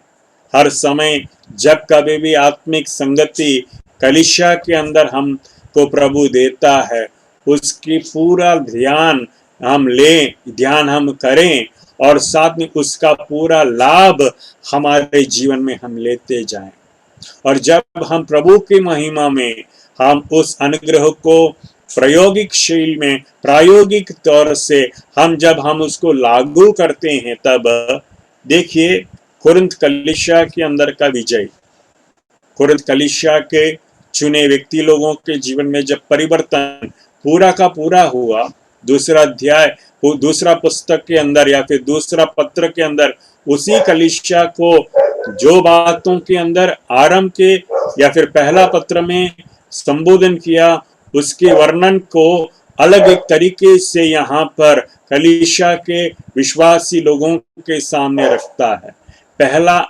हर समय जब कभी भी आत्मिक संगति कलीसिया के अंदर हमको प्रभु देता है, उसकी पूरा ध्यान हम करें और साथ में उसका पूरा लाभ हमारे जीवन में हम लेते जाएं। और जब हम प्रभु की महिमा में हम उस अनुग्रह को प्रायोगिक तौर से जब हम उसको लागू करते हैं, तब देखिए कुरिन्थ कलीसिया के अंदर का विजय, कुरिन्थ कलीसिया के चुने व्यक्ति लोगों के जीवन में जब परिवर्तन पूरा का पूरा हुआ, दूसरा पुस्तक के अंदर या फिर दूसरा पत्र के अंदर उसी कलीसिया को जो बातों के अंदर आरंभ के या फिर पहला पत्र में संबोधन किया, उसके वर्णन को अलग एक तरीके से यहाँ पर कलीसिया के विश्वासी लोगों के सामने रखता है। पहला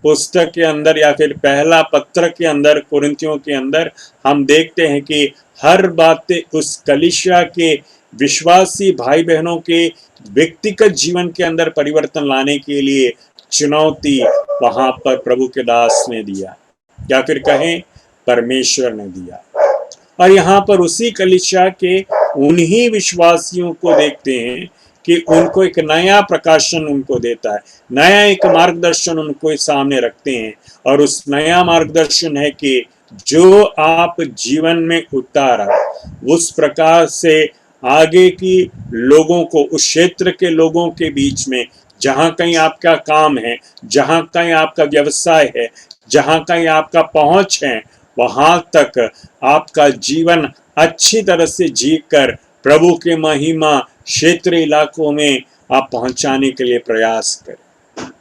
पुस्तक के अंदर या फिर पहला पत्र के अंदर, कुरिन्थियों के अंदर हम देखते हैं कि हर बातें उस कलीसिया के विश्वासी भाई बहनों के व्यक्तिगत जीवन के अंदर परिवर्तन लाने के लिए चुनौती वहां पर प्रभु के दास ने दिया या फिर कहें परमेश्वर ने दिया। और यहाँ पर उसी कलीसिया के उन्हीं विश्वासियों को देखते हैं कि उनको एक नया प्रकाशन उनको देता है, नया एक मार्गदर्शन उनको सामने रखते हैं। और उस नया मार्गदर्शन है कि जो आप जीवन में उतारा, उस प्रकार से आगे की लोगों को, उस क्षेत्र के लोगों के बीच में, जहां कहीं आपका काम है, जहां कहीं आपका व्यवसाय है, जहां कहीं आपका पहुंच है, वहां तक आपका जीवन अच्छी तरह से जीकर प्रभु के महिमा क्षेत्र इलाकों में आप पहुंचाने के लिए प्रयास करें।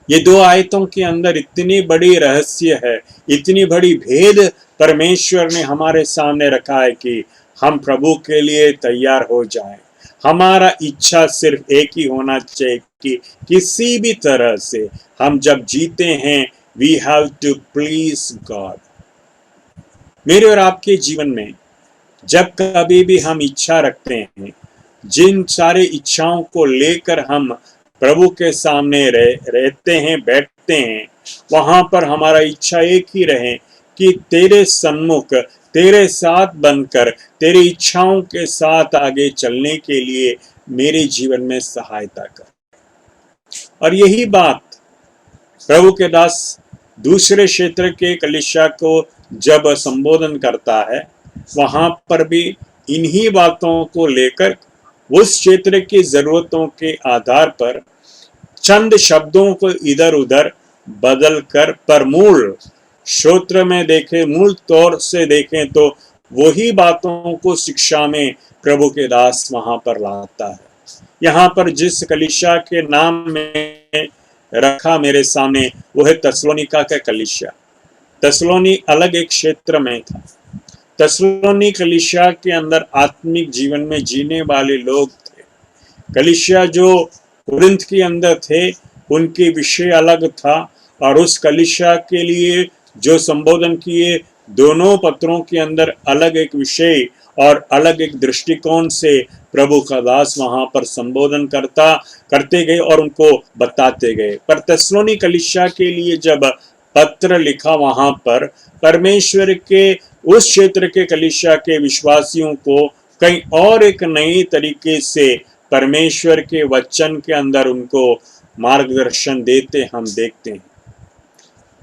ये दो आयतों के अंदर इतनी बड़ी रहस्य है, इतनी बड़ी भेद परमेश्वर ने हमारे सामने रखा है कि हम प्रभु के लिए तैयार हो जाएं। हमारा इच्छा सिर्फ एक ही होना चाहिए कि किसी भी तरह से हम जब जीते हैं, we have to please God. मेरे और आपके जीवन में जब कभी भी हम इच्छा रखते हैं, जिन सारे इच्छाओं को लेकर हम प्रभु के सामने रहते हैं, बैठते हैं, वहां पर हमारा इच्छा एक ही रहे कि तेरे सन्मुख, तेरे साथ बनकर, तेरी इच्छाओं के साथ आगे चलने के लिए मेरे जीवन में सहायता कर। और यही बात प्रभु के दास दूसरे क्षेत्र के कलीसिया को जब संबोधन करता है, वहां पर भी इन्हीं बातों को लेकर उस क्षेत्र की जरूरतों के आधार पर चंद शब्दों को इधर उधर बदल कर, पर मूल श्रोत्र में देखें, मूल तौर से देखें तो वही बातों को शिक्षा में प्रभु के दास वहां पर लाता है। यहाँ पर जिस कलीसिया के नाम में रखा मेरे सामने, वो है तसलोनिका का कलीसिया। तसलोनी अलग एक क्षेत्र में था। तसलोनी कलीसिया के अंदर आत्मिक जीवन में जीने वाले लोग थे। कलीसिया जो कुरिन्थ के अंदर थे, उनके विषय अलग था और उस कलीसिया के लिए जो संबोधन किए, दोनों पत्रों के अंदर अलग एक विषय और अलग एक दृष्टिकोण से प्रभु का दास वहां पर संबोधन करते गए और उनको बताते गए। पर थिस्सलुनी कलीसिया के लिए जब पत्र लिखा, वहां पर परमेश्वर के उस क्षेत्र के कलीसिया के विश्वासियों को कहीं और एक नई तरीके से परमेश्वर के वचन के अंदर उनको मार्गदर्शन देते हम देखते हैं।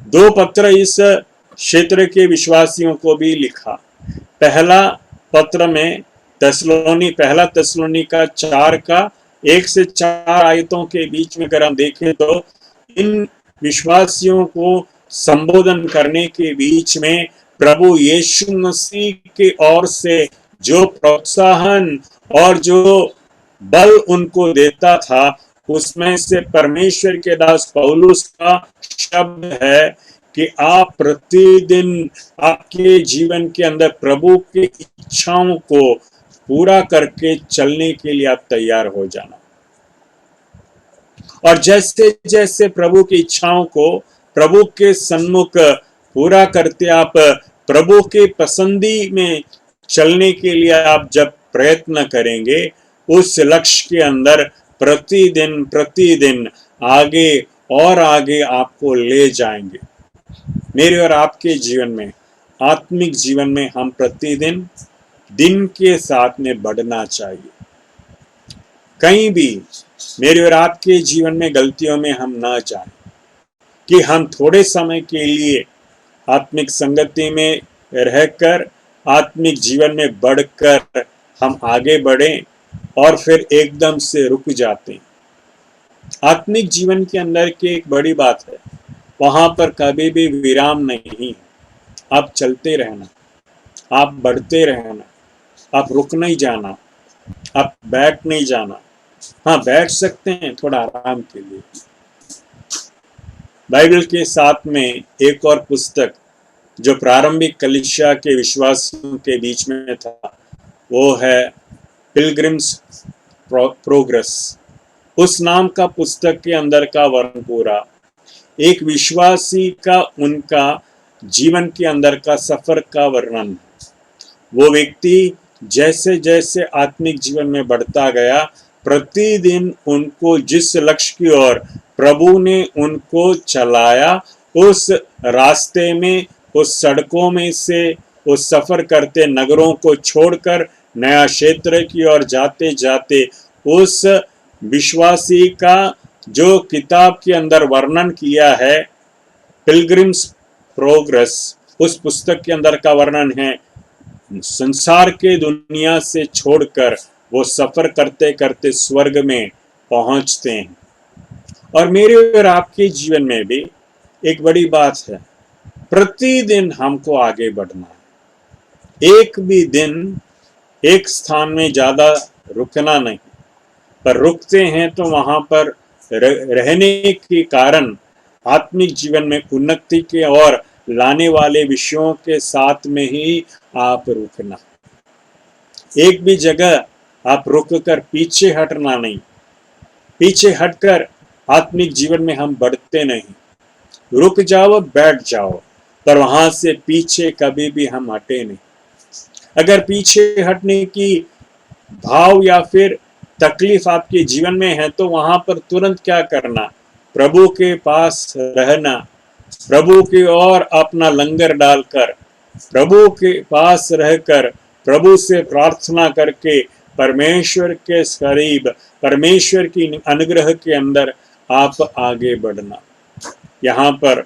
दो पत्र इस क्षेत्र के विश्वासियों को भी लिखा। पहला पत्र में पहला थिस्सलुनी का 4 का 1 से 4 आयतों के बीच में अगर हम देखें तो इन विश्वासियों को संबोधन करने के बीच में प्रभु यीशु मसीह की ओर से जो प्रोत्साहन और जो बल उनको देता था, उसमें से परमेश्वर के दास पौलुस का शब्द है कि आप प्रतिदिन आपके जीवन के अंदर प्रभु की इच्छाओं को पूरा करके चलने के लिए आप तैयार हो जाना। और जैसे जैसे प्रभु की इच्छाओं को प्रभु के सन्मुख पूरा करते आप प्रभु के पसंदी में चलने के लिए आप जब प्रयत्न करेंगे, उस लक्ष्य के अंदर प्रतिदिन प्रतिदिन आगे और आगे आपको ले जाएंगे। मेरे और आपके जीवन में, आत्मिक जीवन में हम प्रतिदिन दिन के साथ में बढ़ना चाहिए। कहीं भी मेरे और आपके जीवन में गलतियों में हम ना जाएं कि हम थोड़े समय के लिए आत्मिक संगति में रहकर आत्मिक जीवन में बढ़कर हम आगे बढ़ें और फिर एकदम से रुक जाते हैं। आत्मिक जीवन के अंदर की एक बड़ी बात है, वहां पर कभी भी विराम नहीं है। आप चलते रहना, आप बढ़ते रहना, आप रुक नहीं जाना, आप बैठ नहीं जाना। हाँ, बैठ सकते हैं थोड़ा आराम के लिए। बाइबल के साथ में एक और पुस्तक जो प्रारंभिक कलीसिया के विश्वासियों के बीच में था, वो है पिलग्रिम्स प्रोग्रेस। उस नाम का पुस्तक के अंदर का वर्णन पूरा एक विश्वासी का उनका जीवन के अंदर का सफर का वर्णन। वो व्यक्ति जैसे जैसे आत्मिक जीवन में बढ़ता गया, प्रतिदिन उनको जिस लक्ष्य की ओर प्रभु ने उनको चलाया, उस रास्ते में, उस सड़कों में से, उस सफर करते नगरों को छोड़कर नया क्षेत्र की ओर जाते जाते उस विश्वासी का जो किताब के अंदर वर्णन किया है, पिलग्रिम्स प्रोग्रेस, उस पुस्तक के अंदर का वर्णन है संसार के दुनिया से छोड़कर वो सफर करते करते स्वर्ग में पहुंचते हैं। और मेरे और आपके जीवन में भी एक बड़ी बात है, प्रतिदिन हमको आगे बढ़ना है। एक भी दिन एक स्थान में ज्यादा रुकना नहीं, पर रुकते हैं तो वहां पर रहने के कारण आत्मिक जीवन में उन्नति के और लाने वाले विषयों के साथ में ही आप रुकना। एक भी जगह आप रुककर पीछे हटना नहीं। पीछे हटकर आत्मिक जीवन में हम बढ़ते नहीं। रुक जाओ, बैठ जाओ, पर वहां से पीछे कभी भी हम हटे नहीं। अगर पीछे हटने की भाव या फिर तकलीफ आपके जीवन में है, तो वहां पर तुरंत क्या करना? प्रभु के पास रहना, प्रभु की ओर अपना लंगर डालकर, प्रभु के पास रहकर, प्रभु से प्रार्थना करके परमेश्वर के करीब, परमेश्वर की अनुग्रह के अंदर आप आगे बढ़ना। यहाँ पर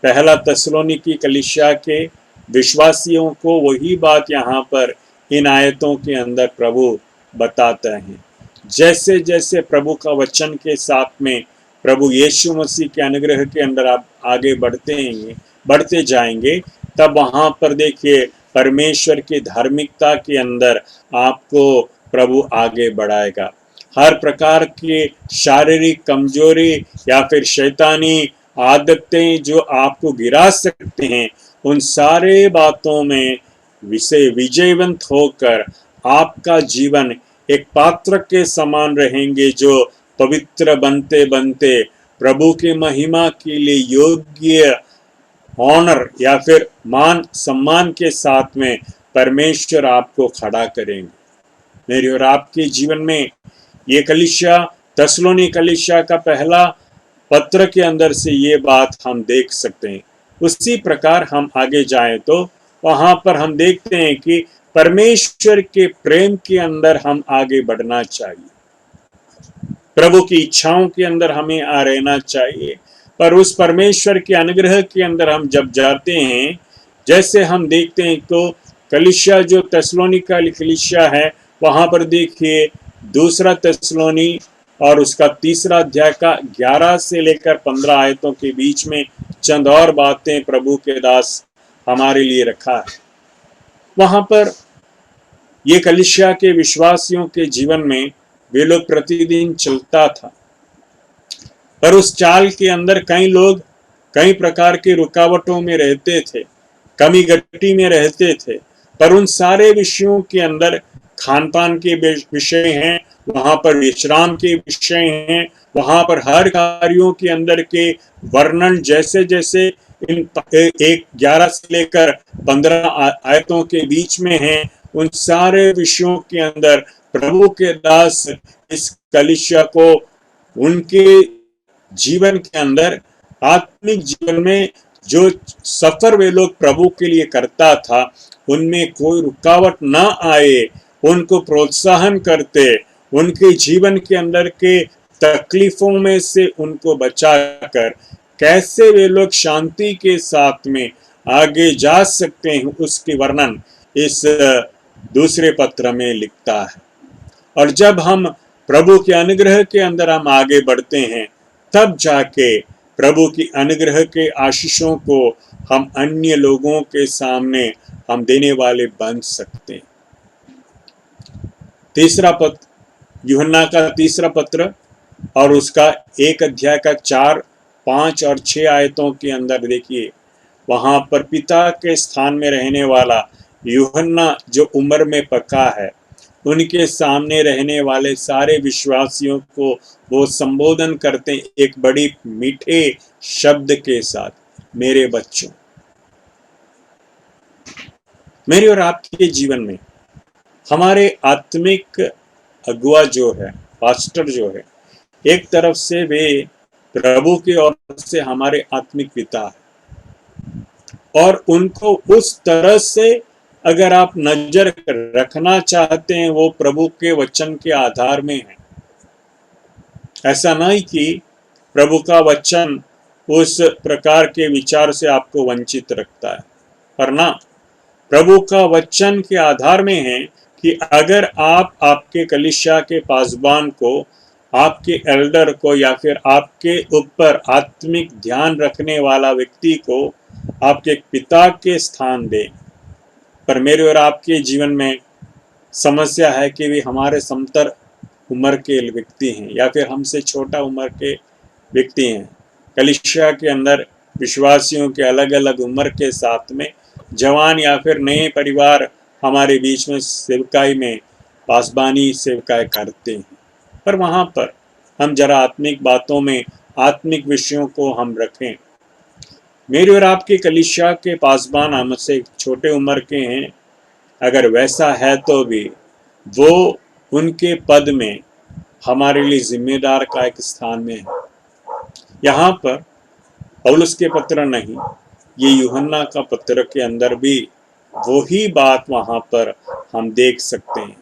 पहला थिस्सलुनीकी कलीसिया के विश्वासियों को वही बात यहाँ पर इन आयतों के अंदर प्रभु बताता है। जैसे जैसे प्रभु का वचन के साथ में प्रभु यीशु मसीह के अनुग्रह के अंदर आप आगे बढ़ते जाएंगे, तब वहां पर देखिए परमेश्वर की धार्मिकता के अंदर आपको प्रभु आगे बढ़ाएगा। हर प्रकार के शारीरिक कमजोरी या फिर शैतानी आदतें जो आपको गिरा सकते हैं, उन सारे बातों में विजयवंत होकर आपका जीवन एक पात्र के समान रहेंगे, जो पवित्र बनते बनते प्रभु के महिमा के लिए योग्य ऑनर या फिर मान सम्मान के साथ में परमेश्वर आपको खड़ा करेंगे। मेरे और आपके जीवन में ये कलीसिया, थेसलोनी कलीसिया का पहला पत्र के अंदर से ये बात हम देख सकते हैं। उसी प्रकार हम आगे जाएं तो वहां पर हम देखते हैं कि परमेश्वर के प्रेम के अंदर हम आगे बढ़ना चाहिए, प्रभु की इच्छाओं के अंदर हमें रहना चाहिए। पर उस परमेश्वर के अनुग्रह के अंदर हम जब जाते हैं, जैसे हम देखते हैं तो कलीसिया जो थेसलोनिका कलीसिया है, वहां पर देखिए दूसरा थेसलोनी और उसका तीसरा अध्याय का 11 से लेकर 15 आयतों के बीच में चंद और बातें प्रभु के दास हमारे लिए रखा है। वहां पर ये कलीसिया के विश्वासियों के जीवन में वे लोग प्रतिदिन चलता था, पर उस चाल के अंदर कई लोग कई प्रकार की रुकावटों में रहते थे, कमी गट्टी में रहते थे। पर उन सारे विषयों के अंदर खान पान के विषय हैं, वहां पर विश्राम के विषय हैं, वहां पर हर कार्यों के अंदर के वर्णन जैसे जैसे इन 11 से लेकर 15 आयतों के बीच में हैं, उन सारे विषयों के अंदर प्रभु के दास इस कलीसिया को उनके जीवन के अंदर आत्मिक जीवन में जो सफर वे लोग प्रभु के लिए करता था, उनमें कोई रुकावट ना आए, उनको प्रोत्साहन करते, उनके जीवन के अंदर के तकलीफों में से उनको बचाकर कैसे वे लोग शांति के साथ में आगे जा सकते हैं, उसके वर्णन इस दूसरे पत्र में लिखता है। और जब हम प्रभु के अनुग्रह के अंदर हम आगे बढ़ते हैं, तब जाके प्रभु की अनुग्रह के आशीषों को हम अन्य लोगों के सामने हम देने वाले बन सकते हैं। तीसरा पत्र, यूहन्ना का तीसरा पत्र और उसका 1 अध्याय का 4, 5 और 6 आयतों के अंदर देखिए, वहां पर पिता के स्थान में रहने वाला यूहन्ना जो उम्र में पक्का है, उनके सामने रहने वाले सारे विश्वासियों को वो संबोधन करते एक बड़ी मीठे शब्द के साथ, मेरे बच्चों। मेरे और आपके जीवन में हमारे आत्मिक अगुआ जो है, पास्टर जो है, एक तरफ से वे प्रभु की ओर से हमारे आत्मिक पिता है, और उनको उस तरह से अगर आप नजर रखना चाहते हैं, वो प्रभु के वचन के आधार में है। ऐसा नहीं कि प्रभु का वचन उस प्रकार के विचार से आपको वंचित रखता है, पर ना, प्रभु का वचन के आधार में है कि अगर आप आपके कलीसिया के पासबान को, आपके एल्डर को या फिर आपके ऊपर आत्मिक ध्यान रखने वाला व्यक्ति को आपके पिता के स्थान दें। पर मेरे और आपके जीवन में समस्या है कि वे हमारे समतर उम्र के व्यक्ति हैं या फिर हमसे छोटा उम्र के व्यक्ति हैं। कलीसिया के अंदर विश्वासियों के अलग अलग उम्र के साथ में जवान या फिर नए परिवार हमारे बीच में सेवकाई में पासबानी सेवकाई करते हैं, पर वहाँ पर हम जरा आत्मिक बातों में आत्मिक विषयों को हम रखें। मेरे और आपके कलीसिया के पासबान हमसे छोटे उम्र के हैं, अगर वैसा है तो भी वो उनके पद में हमारे लिए जिम्मेदार का एक स्थान में है। यहाँ पर पौलुस के पत्र नहीं, ये यूहन्ना का पत्र के अंदर भी वही बात वहाँ पर हम देख सकते हैं।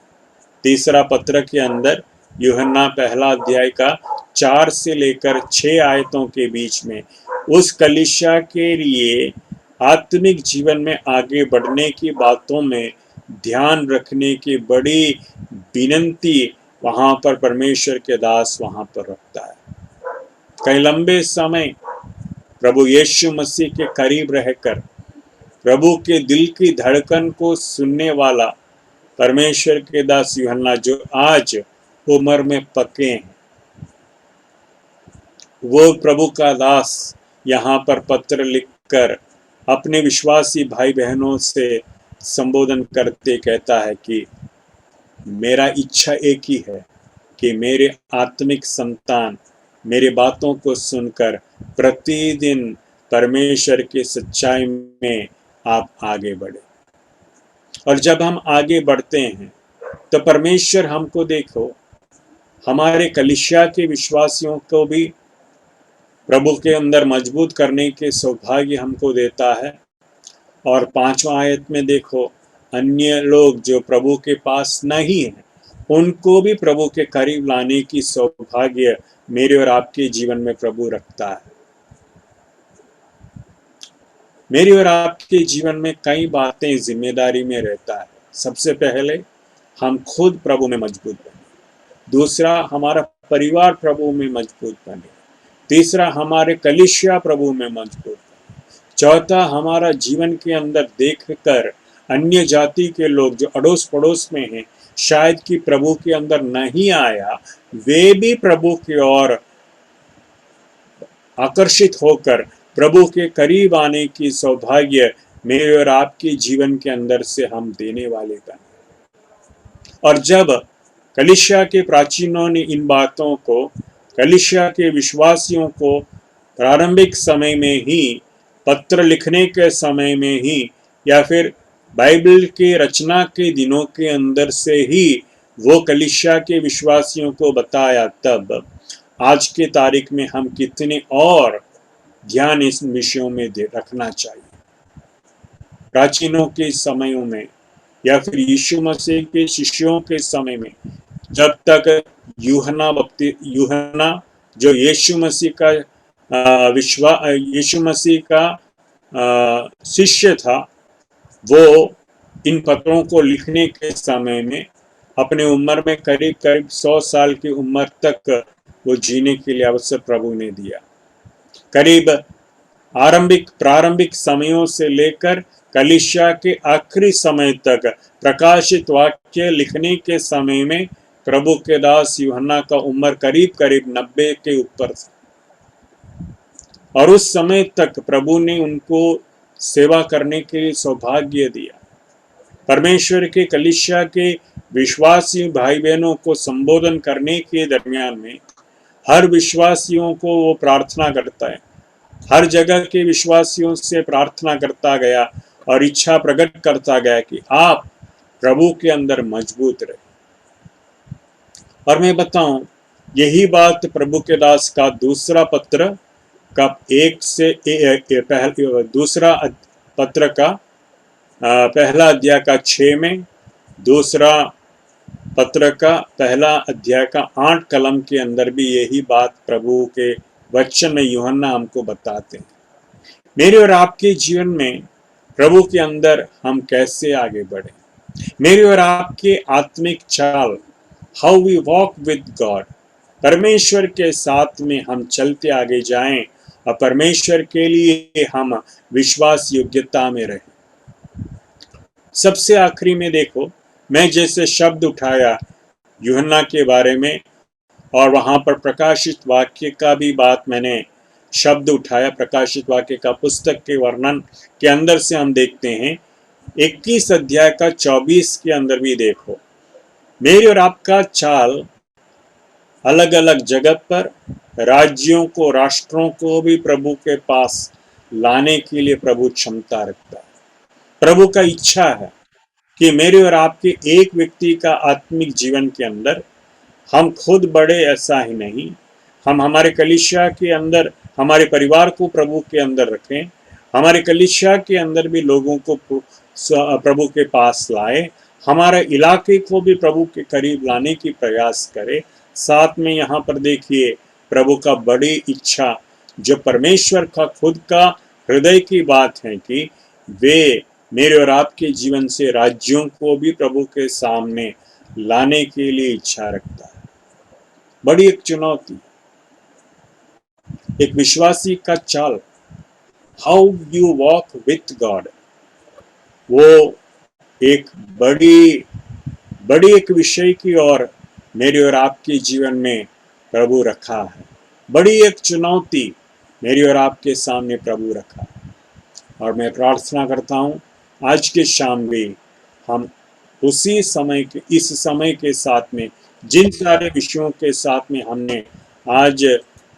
तीसरा पत्र के अंदर यूहन्ना पहला अध्याय का 4 से लेकर 6 आयतों के बीच में उस कलीसिया के लिए आत्मिक जीवन में आगे बढ़ने की बातों में ध्यान रखने की बड़ी विनंती वहाँ पर परमेश्वर के दास वहाँ पर रखता है। कई लंबे समय प्रभु यीशु मसीह के करीब रहकर प्रभु के दिल की धड़कन को सुनने वाला परमेश्वर के दास यूहन्ना जो आज उम्र में पक्के हैं, वो प्रभु का दास यहाँ पर पत्र लिखकर अपने विश्वासी भाई बहनों से संबोधन करते कहता है कि मेरा इच्छा एक ही है कि मेरे आत्मिक संतान मेरी बातों को सुनकर प्रतिदिन परमेश्वर की सच्चाई में आप आगे बढ़े। और जब हम आगे बढ़ते हैं तो परमेश्वर हमको देखो, हमारे कलीसिया के विश्वासियों को भी प्रभु के अंदर मजबूत करने के सौभाग्य हमको देता है। और 5वां आयत में देखो, अन्य लोग जो प्रभु के पास नहीं है उनको भी प्रभु के करीब लाने की सौभाग्य मेरे और आपके जीवन में प्रभु रखता है। मेरी और आपके जीवन में कई बातें जिम्मेदारी में रहता है। सबसे पहले हम खुद प्रभु में मजबूत बने, दूसरा हमारा परिवार प्रभु में मजबूत बने, तीसरा हमारे कलीसिया प्रभु में मजबूत बने, चौथा हमारा जीवन के अंदर देखकर अन्य जाति के लोग जो अड़ोस पड़ोस में हैं, शायद कि प्रभु के अंदर नहीं आया, वे भी प्रभु की ओर आकर्षित होकर प्रभु के करीब आने की सौभाग्य मेरे और आपके जीवन के अंदर से हम देने वाले बने। और जब कलीसिया के प्राचीनों ने इन बातों को कलीसिया के विश्वासियों को प्रारंभिक समय में ही, पत्र लिखने के समय में ही, या फिर बाइबल के रचना के दिनों के अंदर से ही वो कलीसिया के विश्वासियों को बताया, तब आज के तारीख में हम कितने और ध्यान इस विषयों में रखना चाहिए। प्राचीनों के समयों में या फिर यीशु मसीह के शिष्यों के समय में, जब तक यूहन्ना जो यीशु मसीह का शिष्य था, वो इन पत्रों को लिखने के समय में अपने उम्र में करीब 100 साल की उम्र तक वो जीने के लिए अवसर प्रभु ने दिया। करीब प्रारंभिक समयों से लेकर कलीसिया के आखिरी समय तक प्रकाशित वाक्य लिखने के समय में प्रभु के दास यूहन्ना का उम्र करीब 90 के ऊपर था। और उस समय तक प्रभु ने उनको सेवा करने के सौभाग्य दिया। परमेश्वर के कलीसिया के विश्वासी भाई बहनों को संबोधन करने के दरमियान में हर विश्वासियों को वो प्रार्थना करता है, हर जगह के विश्वासियों से प्रार्थना करता गया और इच्छा प्रकट करता गया कि आप प्रभु के अंदर मजबूत रहे। और मैं बताऊं, यही बात प्रभु के दास का दूसरा पत्र का दूसरा पत्र का पहला अध्याय का 6 में, दूसरा पत्र का पहला अध्याय का 8 कलम के अंदर भी यही बात प्रभु के वचन में यूहन्ना हमको बताते हैं। मेरे और आपके जीवन में प्रभु के अंदर हम कैसे आगे बढ़े, मेरे और आपके आत्मिक चाल, how we walk with God, परमेश्वर के साथ में हम चलते आगे जाएं और परमेश्वर के लिए हम विश्वास योग्यता में रहें। सबसे आखिरी में देखो, मैं जैसे शब्द उठाया यूहन्ना के बारे में, और वहां पर प्रकाशित वाक्य का भी बात मैंने शब्द उठाया। प्रकाशित वाक्य का पुस्तक के वर्णन के अंदर से हम देखते हैं 21 अध्याय का 24 के अंदर भी देखो, मेरी और आपका चाल अलग अलग जगह पर राज्यों को, राष्ट्रों को भी प्रभु के पास लाने के लिए प्रभु क्षमता रखता है। प्रभु का इच्छा है कि मेरे और आपके एक व्यक्ति का आत्मिक जीवन के अंदर हम खुद बढ़े, ऐसा ही नहीं, हम हमारे कलीसिया के अंदर हमारे परिवार को प्रभु के अंदर रखें, हमारे कलीसिया के अंदर भी लोगों को प्रभु के पास लाए, हमारे इलाके को भी प्रभु के करीब लाने की प्रयास करें। साथ में यहाँ पर देखिए, प्रभु का बड़ी इच्छा जो परमेश्वर का खुद का हृदय की बात है कि वे मेरे और आपके जीवन से राज्यों को भी प्रभु के सामने लाने के लिए इच्छा रखता है। बड़ी एक चुनौती, एक विश्वासी का चाल, how you walk with God, वो एक बड़ी एक विषय की ओर मेरे और आपके जीवन में प्रभु रखा है। बड़ी एक चुनौती मेरे और आपके सामने प्रभु रखा है। और मैं प्रार्थना करता हूँ आज के शाम भी हम उसी समय के, इस समय के साथ में, जिन सारे विषयों के साथ में हमने आज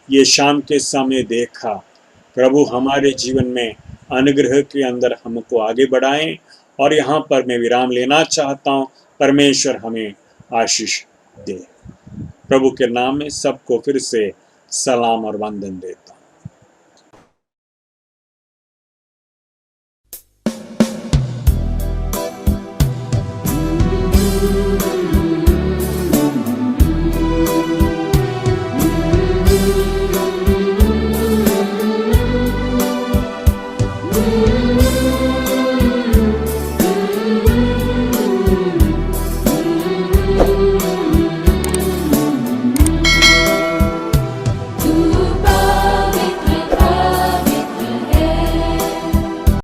ये शाम के समय देखा। प्रभु हमारे जीवन में अनुग्रह के अंदर हमको आगे बढ़ाएं। और यहाँ पर मैं विराम लेना चाहता हूँ। परमेश्वर हमें आशीष दे। प्रभु के नाम में सबको फिर से सलाम और वंदन देता हूँ।